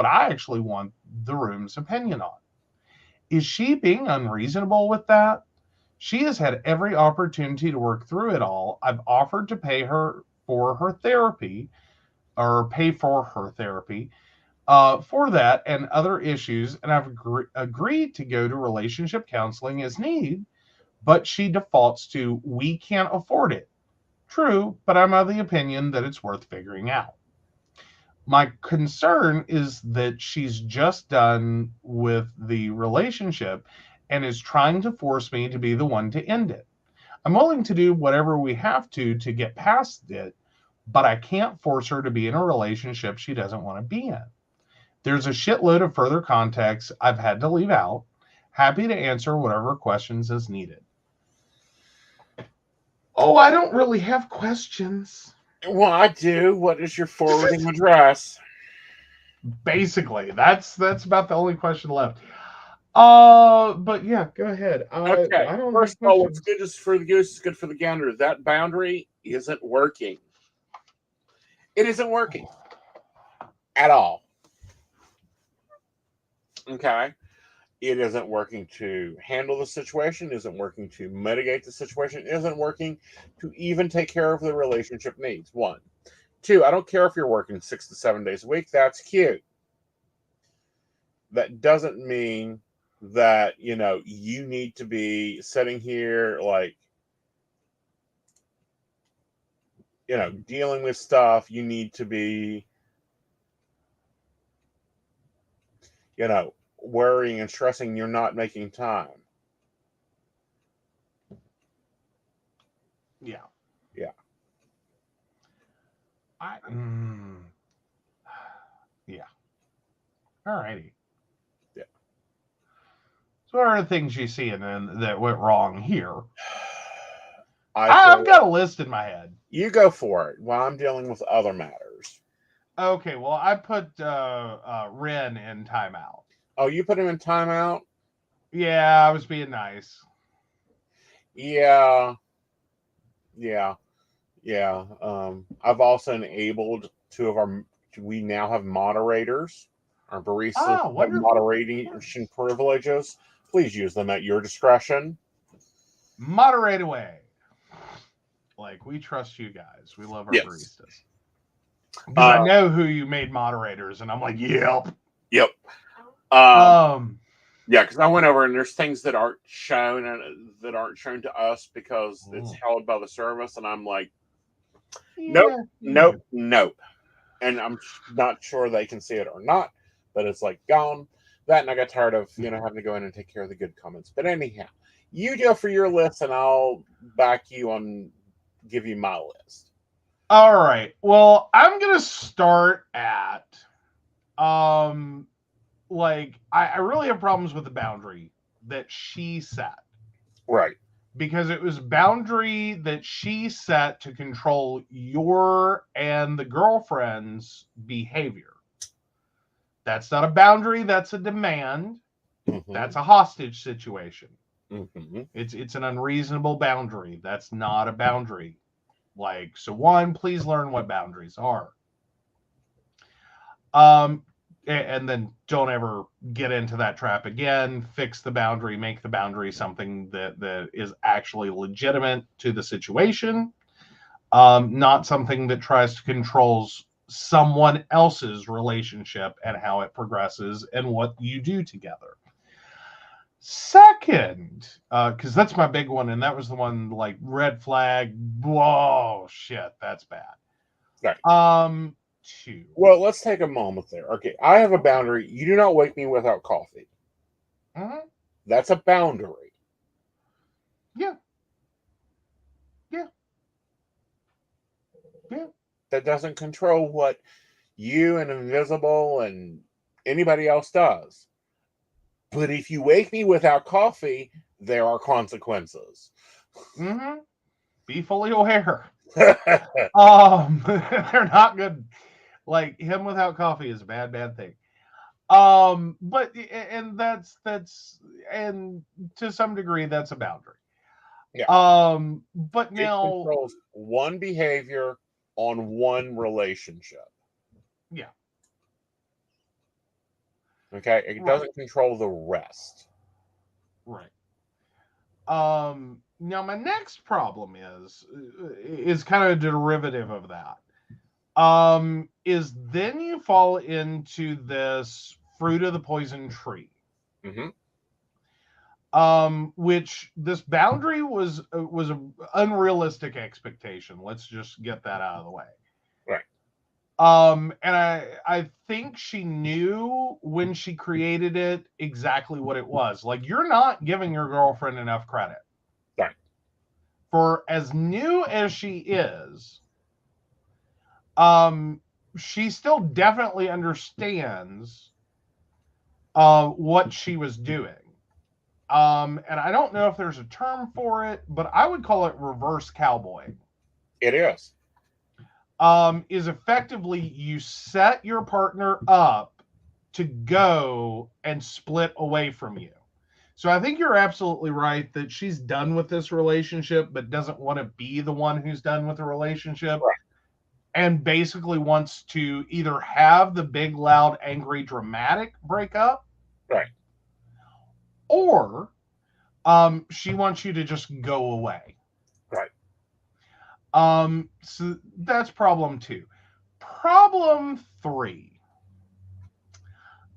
actually want the room's opinion on. Is she being unreasonable with that? She has had every opportunity to work through it all. I've offered to pay for her therapy for that and other issues, and I've agreed to go to relationship counseling as needed, but she defaults to, we can't afford it. True, but I'm of the opinion that it's worth figuring out. My concern is that she's just done with the relationship and is trying to force me to be the one to end it. I'm willing to do whatever we have to get past it, but I can't force her to be in a relationship she doesn't want to be in. There's a shitload of further context I've had to leave out. Happy to answer whatever questions is needed. Oh, I don't really have questions. Well, I do. What is your forwarding address? Basically, that's about the only question left. But yeah, go ahead. Okay. I don't First of have all, questions. what's good is for the goose is good for the gander. That boundary isn't working. It isn't working at all. Okay. It isn't working to handle the situation, isn't working to mitigate the situation, isn't working to even take care of the relationship needs. 1. 2, I don't care if you're working 6 to 7 days a week. That's cute. That doesn't mean that, you need to be sitting here like, dealing with stuff. You need to be, worrying and stressing you're not making time. Yeah. Yeah. Yeah. Alrighty. Yeah. So what are the things you see and then that went wrong here? I've got a list in my head. You go for it while I'm dealing with other matters. Okay, well, I put Ren in timeout. Oh, you put him in timeout? Yeah, I was being nice. Yeah. Yeah. I've also enabled two of our. We now have moderators. Our baristas Ah, have wonderful. moderation privileges. Please use them at your discretion. Moderate away. Like, we trust you guys. We love our Yes. baristas. Because I know who you made moderators, and I'm like, yep. Yep. Yeah, because I went over and there's things that aren't shown and that aren't shown to us because it's held by the service, and I'm like, nope. And I'm not sure they can see it or not, but it's like gone. That, and I got tired of having to go in and take care of the good comments. But anyhow, you go for your list, and I'll back you on. Give you my list. All right. Well, I'm gonna start at like I really have problems with the boundary that she set. Right. Because it was boundary that she set to control your and the girlfriend's behavior. That's not a boundary, that's a demand. Mm-hmm. That's a hostage situation. Mm-hmm. It's an unreasonable boundary. That's not a boundary. Like, so one, please learn what boundaries are. And then don't ever get into that trap again. Fix the boundary, make the boundary something that is actually legitimate to the situation, not something that tries to control someone else's relationship and how it progresses and what you do together. Second, because that's my big one, and that was the one, like, red flag. Whoa, shit, that's bad. Right. Two. Well, let's take a moment there. Okay, I have a boundary. You do not wake me without coffee. Mm-hmm. That's a boundary. Yeah. Yeah. Yeah. That doesn't control what you and Invisible and anybody else does. But if you wake me without coffee, there are consequences. Mm-hmm. Be fully aware. They're not good. Like, him without coffee is a bad thing. But and that's and to some degree that's a boundary. Yeah. But it now controls one behavior on one relationship. Yeah. Okay, it doesn't control the rest. Right. Now my next problem is kind of a derivative of that. Is then you fall into this fruit of the poison tree. Mm-hmm. Which this boundary was an unrealistic expectation. Let's just get that out of the way. Right. And I think she knew when she created it exactly what it was. Like, you're not giving your girlfriend enough credit. Right. For as new as she is, she still definitely understands what she was doing. And I don't know if there's a term for it, but I would call it reverse cowboy. It is. Is effectively you set your partner up to go and split away from you. So I think you're absolutely right that she's done with this relationship, but doesn't want to be the one who's done with the relationship. Right. And basically wants to either have the big, loud, angry, dramatic breakup. Right. Or she wants you to just go away. Right. So that's problem 2. Problem 3.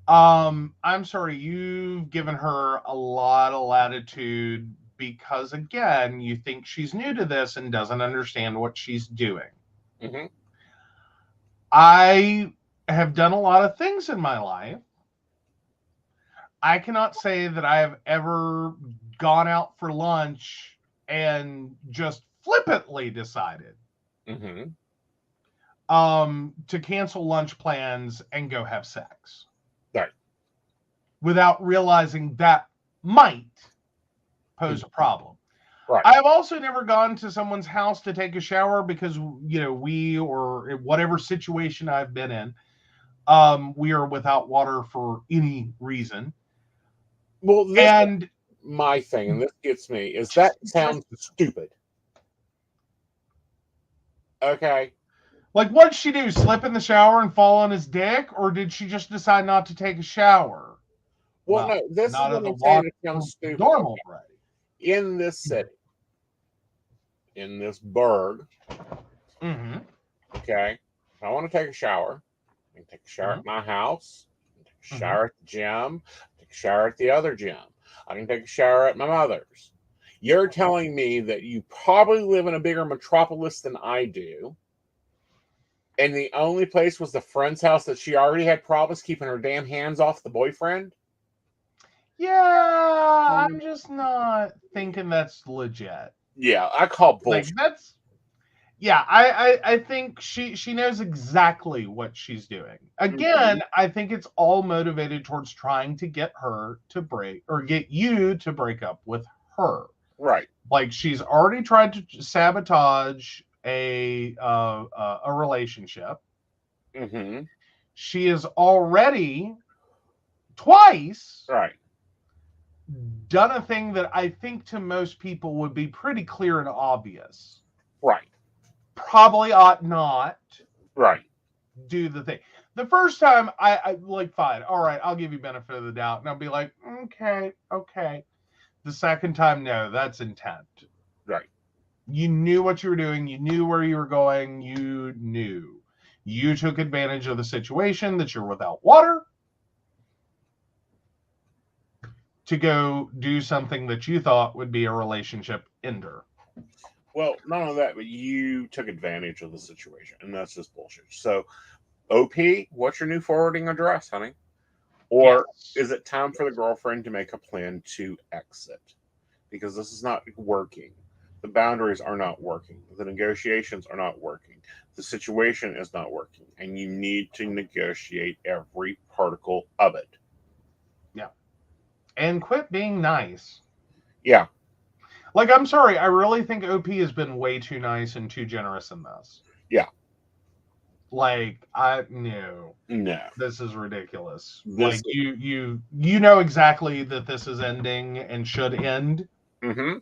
I'm sorry, you've given her a lot of latitude because, again, you think she's new to this and doesn't understand what she's doing. Mm-hmm. I have done a lot of things in my life. I cannot say that I have ever gone out for lunch and just flippantly decided Mm-hmm. To cancel lunch plans and go have sex. Right. Without realizing that might pose a problem. Right. I have also never gone to someone's house to take a shower because, we, or whatever situation I've been in, we are without water for any reason. Well, and my thing, and this gets me, is that sounds stupid. Okay. Like, what'd she do? Slip in the shower and fall on his dick? Or did she just decide not to take a shower? Well, no, this is not what of the I'm saying. walk It sounds stupid. normal way. In this city, in this burg, Mm-hmm. okay, if I want to take a shower, I can take a shower at my house, I can take a shower at the gym, take a shower at the other gym. I can take a shower at my mother's. You're telling me that you probably live in a bigger metropolis than I do, and the only place was the friend's house that she already had problems keeping her damn hands off the boyfriend? Yeah, I'm just not thinking that's legit. Yeah, I call bullshit. Like, that's... Yeah, I think she knows exactly what she's doing. Again, I think it's all motivated towards trying to get her to break, or get you to break up with her. Right. Like, she's already tried to sabotage a relationship. Mm-hmm. She is already twice Right. done a thing that I think to most people would be pretty clear and obvious. Right. Probably ought not Right. do the thing. The first time, I like, fine, all right, I'll give you benefit of the doubt, and I'll be like, okay. The second time, no, that's intent. Right. You knew what you were doing. You knew where you were going. You knew. You took advantage of the situation that you're without water to go do something that you thought would be a relationship ender. Well, not only that, but you took advantage of the situation, and that's just bullshit. So, OP, what's your new forwarding address, honey? Or is it time for the girlfriend to make a plan to exit? Because this is not working. The boundaries are not working. The negotiations are not working. The situation is not working. And you need to negotiate every particle of it. Yeah. And quit being nice. Yeah. Like, I'm sorry, I really think OP has been way too nice and too generous in this. Yeah. Like, no. This is ridiculous. You know exactly that this is ending and should end. Mm-hmm.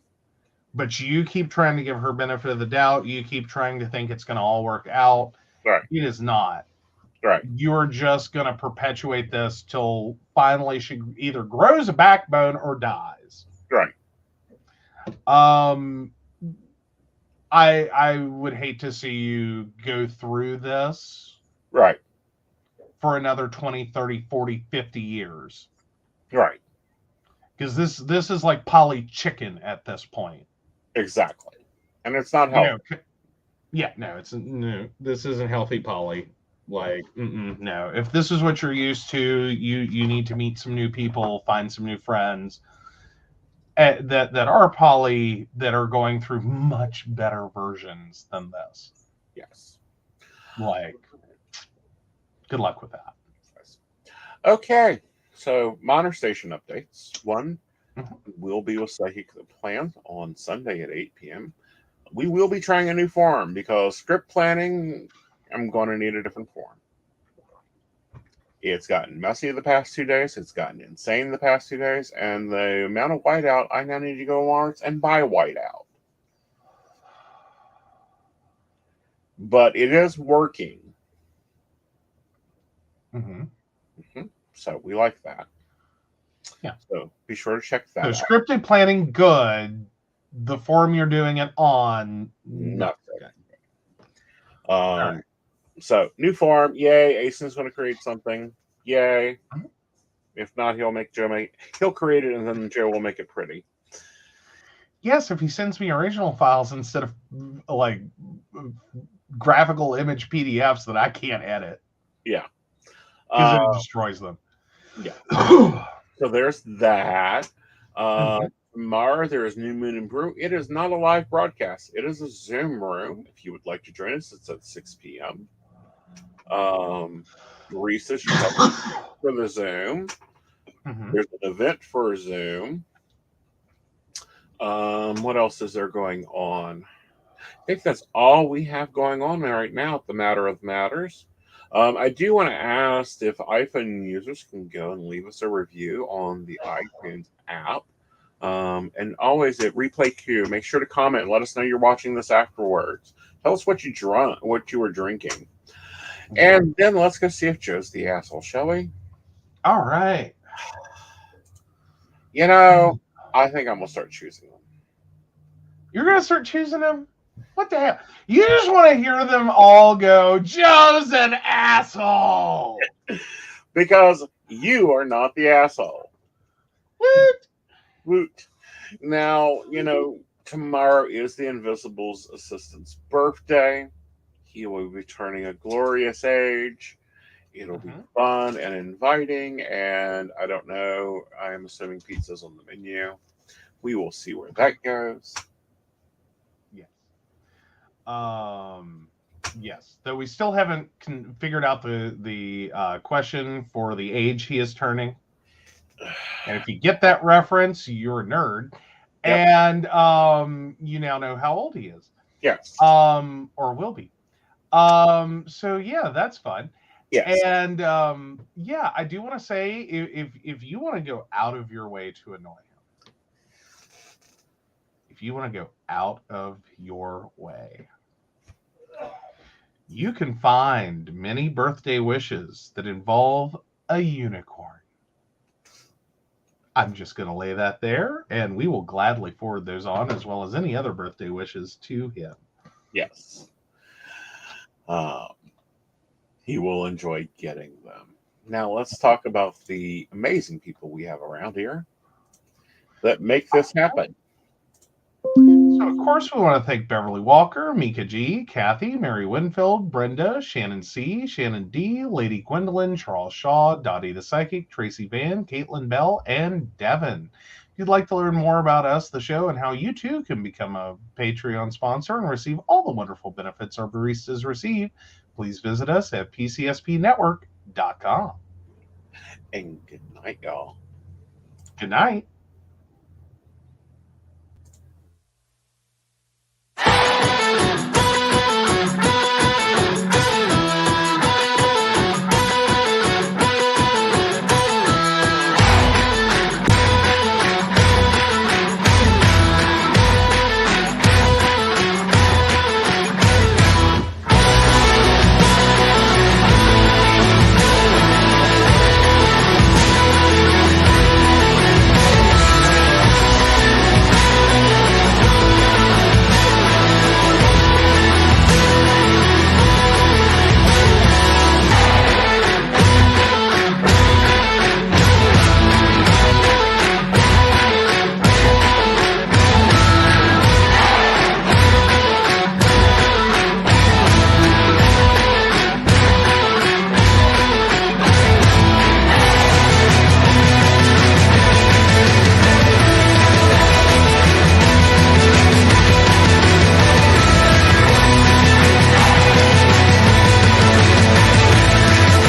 But you keep trying to give her benefit of the doubt. You keep trying to think it's going to all work out. Right. It is not. Right. You're just going to perpetuate this till finally she either grows a backbone or dies. Right. I would hate to see you go through this. Right. For another 20, 30, 40, 50 years. Right. Because this is like poly chicken at this point. Exactly. And it's not healthy. No, this isn't healthy poly. Like, no. If this is what you're used to, you need to meet some new people, find some new friends that are poly, that are going through much better versions than this. Yes. Like, good luck with that. Okay. So, minor station updates. One, we'll be with Psychic the Plan on Sunday at 8 p.m. We will be trying a new form because script planning, I'm going to need a different form. It's gotten messy the past 2 days. It's gotten insane the past 2 days. And the amount of whiteout, I now need to go to Lawrence and buy whiteout. But it is working. So we like that. Yeah. So be sure to check that out. So scripted planning, good. The form you're doing it on, nothing. So new form, yay. Aeson's going to create something, yay. If not, he'll create it, and then Joe will make it pretty. Yes, if he sends me original files instead of like graphical image PDFs that I can't edit. Yeah. Because it destroys them. Yeah. So there's that. Tomorrow there is New Moon and Brew. It is not a live broadcast. It is a Zoom room. If you would like to join us, it's at 6 p.m. Research for the Zoom. There's an event for Zoom. What else is there going on? I think that's all we have going on right now at the Matter of Matters. I do want to ask if iPhone users can go and leave us a review on the iTunes app. And always at Replay Q, make sure to comment and let us know you're watching this afterwards. Tell us what you were drinking. And then let's go see if Joe's the asshole, shall we? All right. You know, I think I'm going to start choosing them. You're going to start choosing them? What the hell? You just want to hear them all go, Joe's an asshole. Because you are not the asshole. Woot. Woot. Now, you know, tomorrow is the Invisible's assistant's birthday. He will be turning a glorious age. It'll be fun and inviting, and I don't know. I'm assuming pizza's on the menu. We will see where that goes. Yes. Yes. Though we still haven't figured out the question for the age he is turning. And if you get that reference, you're a nerd. Yep. And you now know how old he is. Yes. Or will be. So yeah, that's fun. Yes. And yeah, I do want to say if you want to go out of your way to annoy him, if you want to go out of your way, you can find many birthday wishes that involve a unicorn. I'm just going to lay that there, and we will gladly forward those on, as well as any other birthday wishes, to him. Yes. He will enjoy getting them. Now let's talk about the amazing people we have around here that make this happen. So, of course, we want to thank Beverly Walker, Mika G, Kathy, Mary Winfield, Brenda, Shannon C, Shannon D, Lady Gwendolyn, Charles Shaw, Dottie the Psychic, Tracy Van, Caitlin Bell, and Devin. If you'd like to learn more about us, the show, and how you too can become a Patreon sponsor and receive all the wonderful benefits our baristas receive, please visit us at pcspnetwork.com. And good night, y'all. Good night.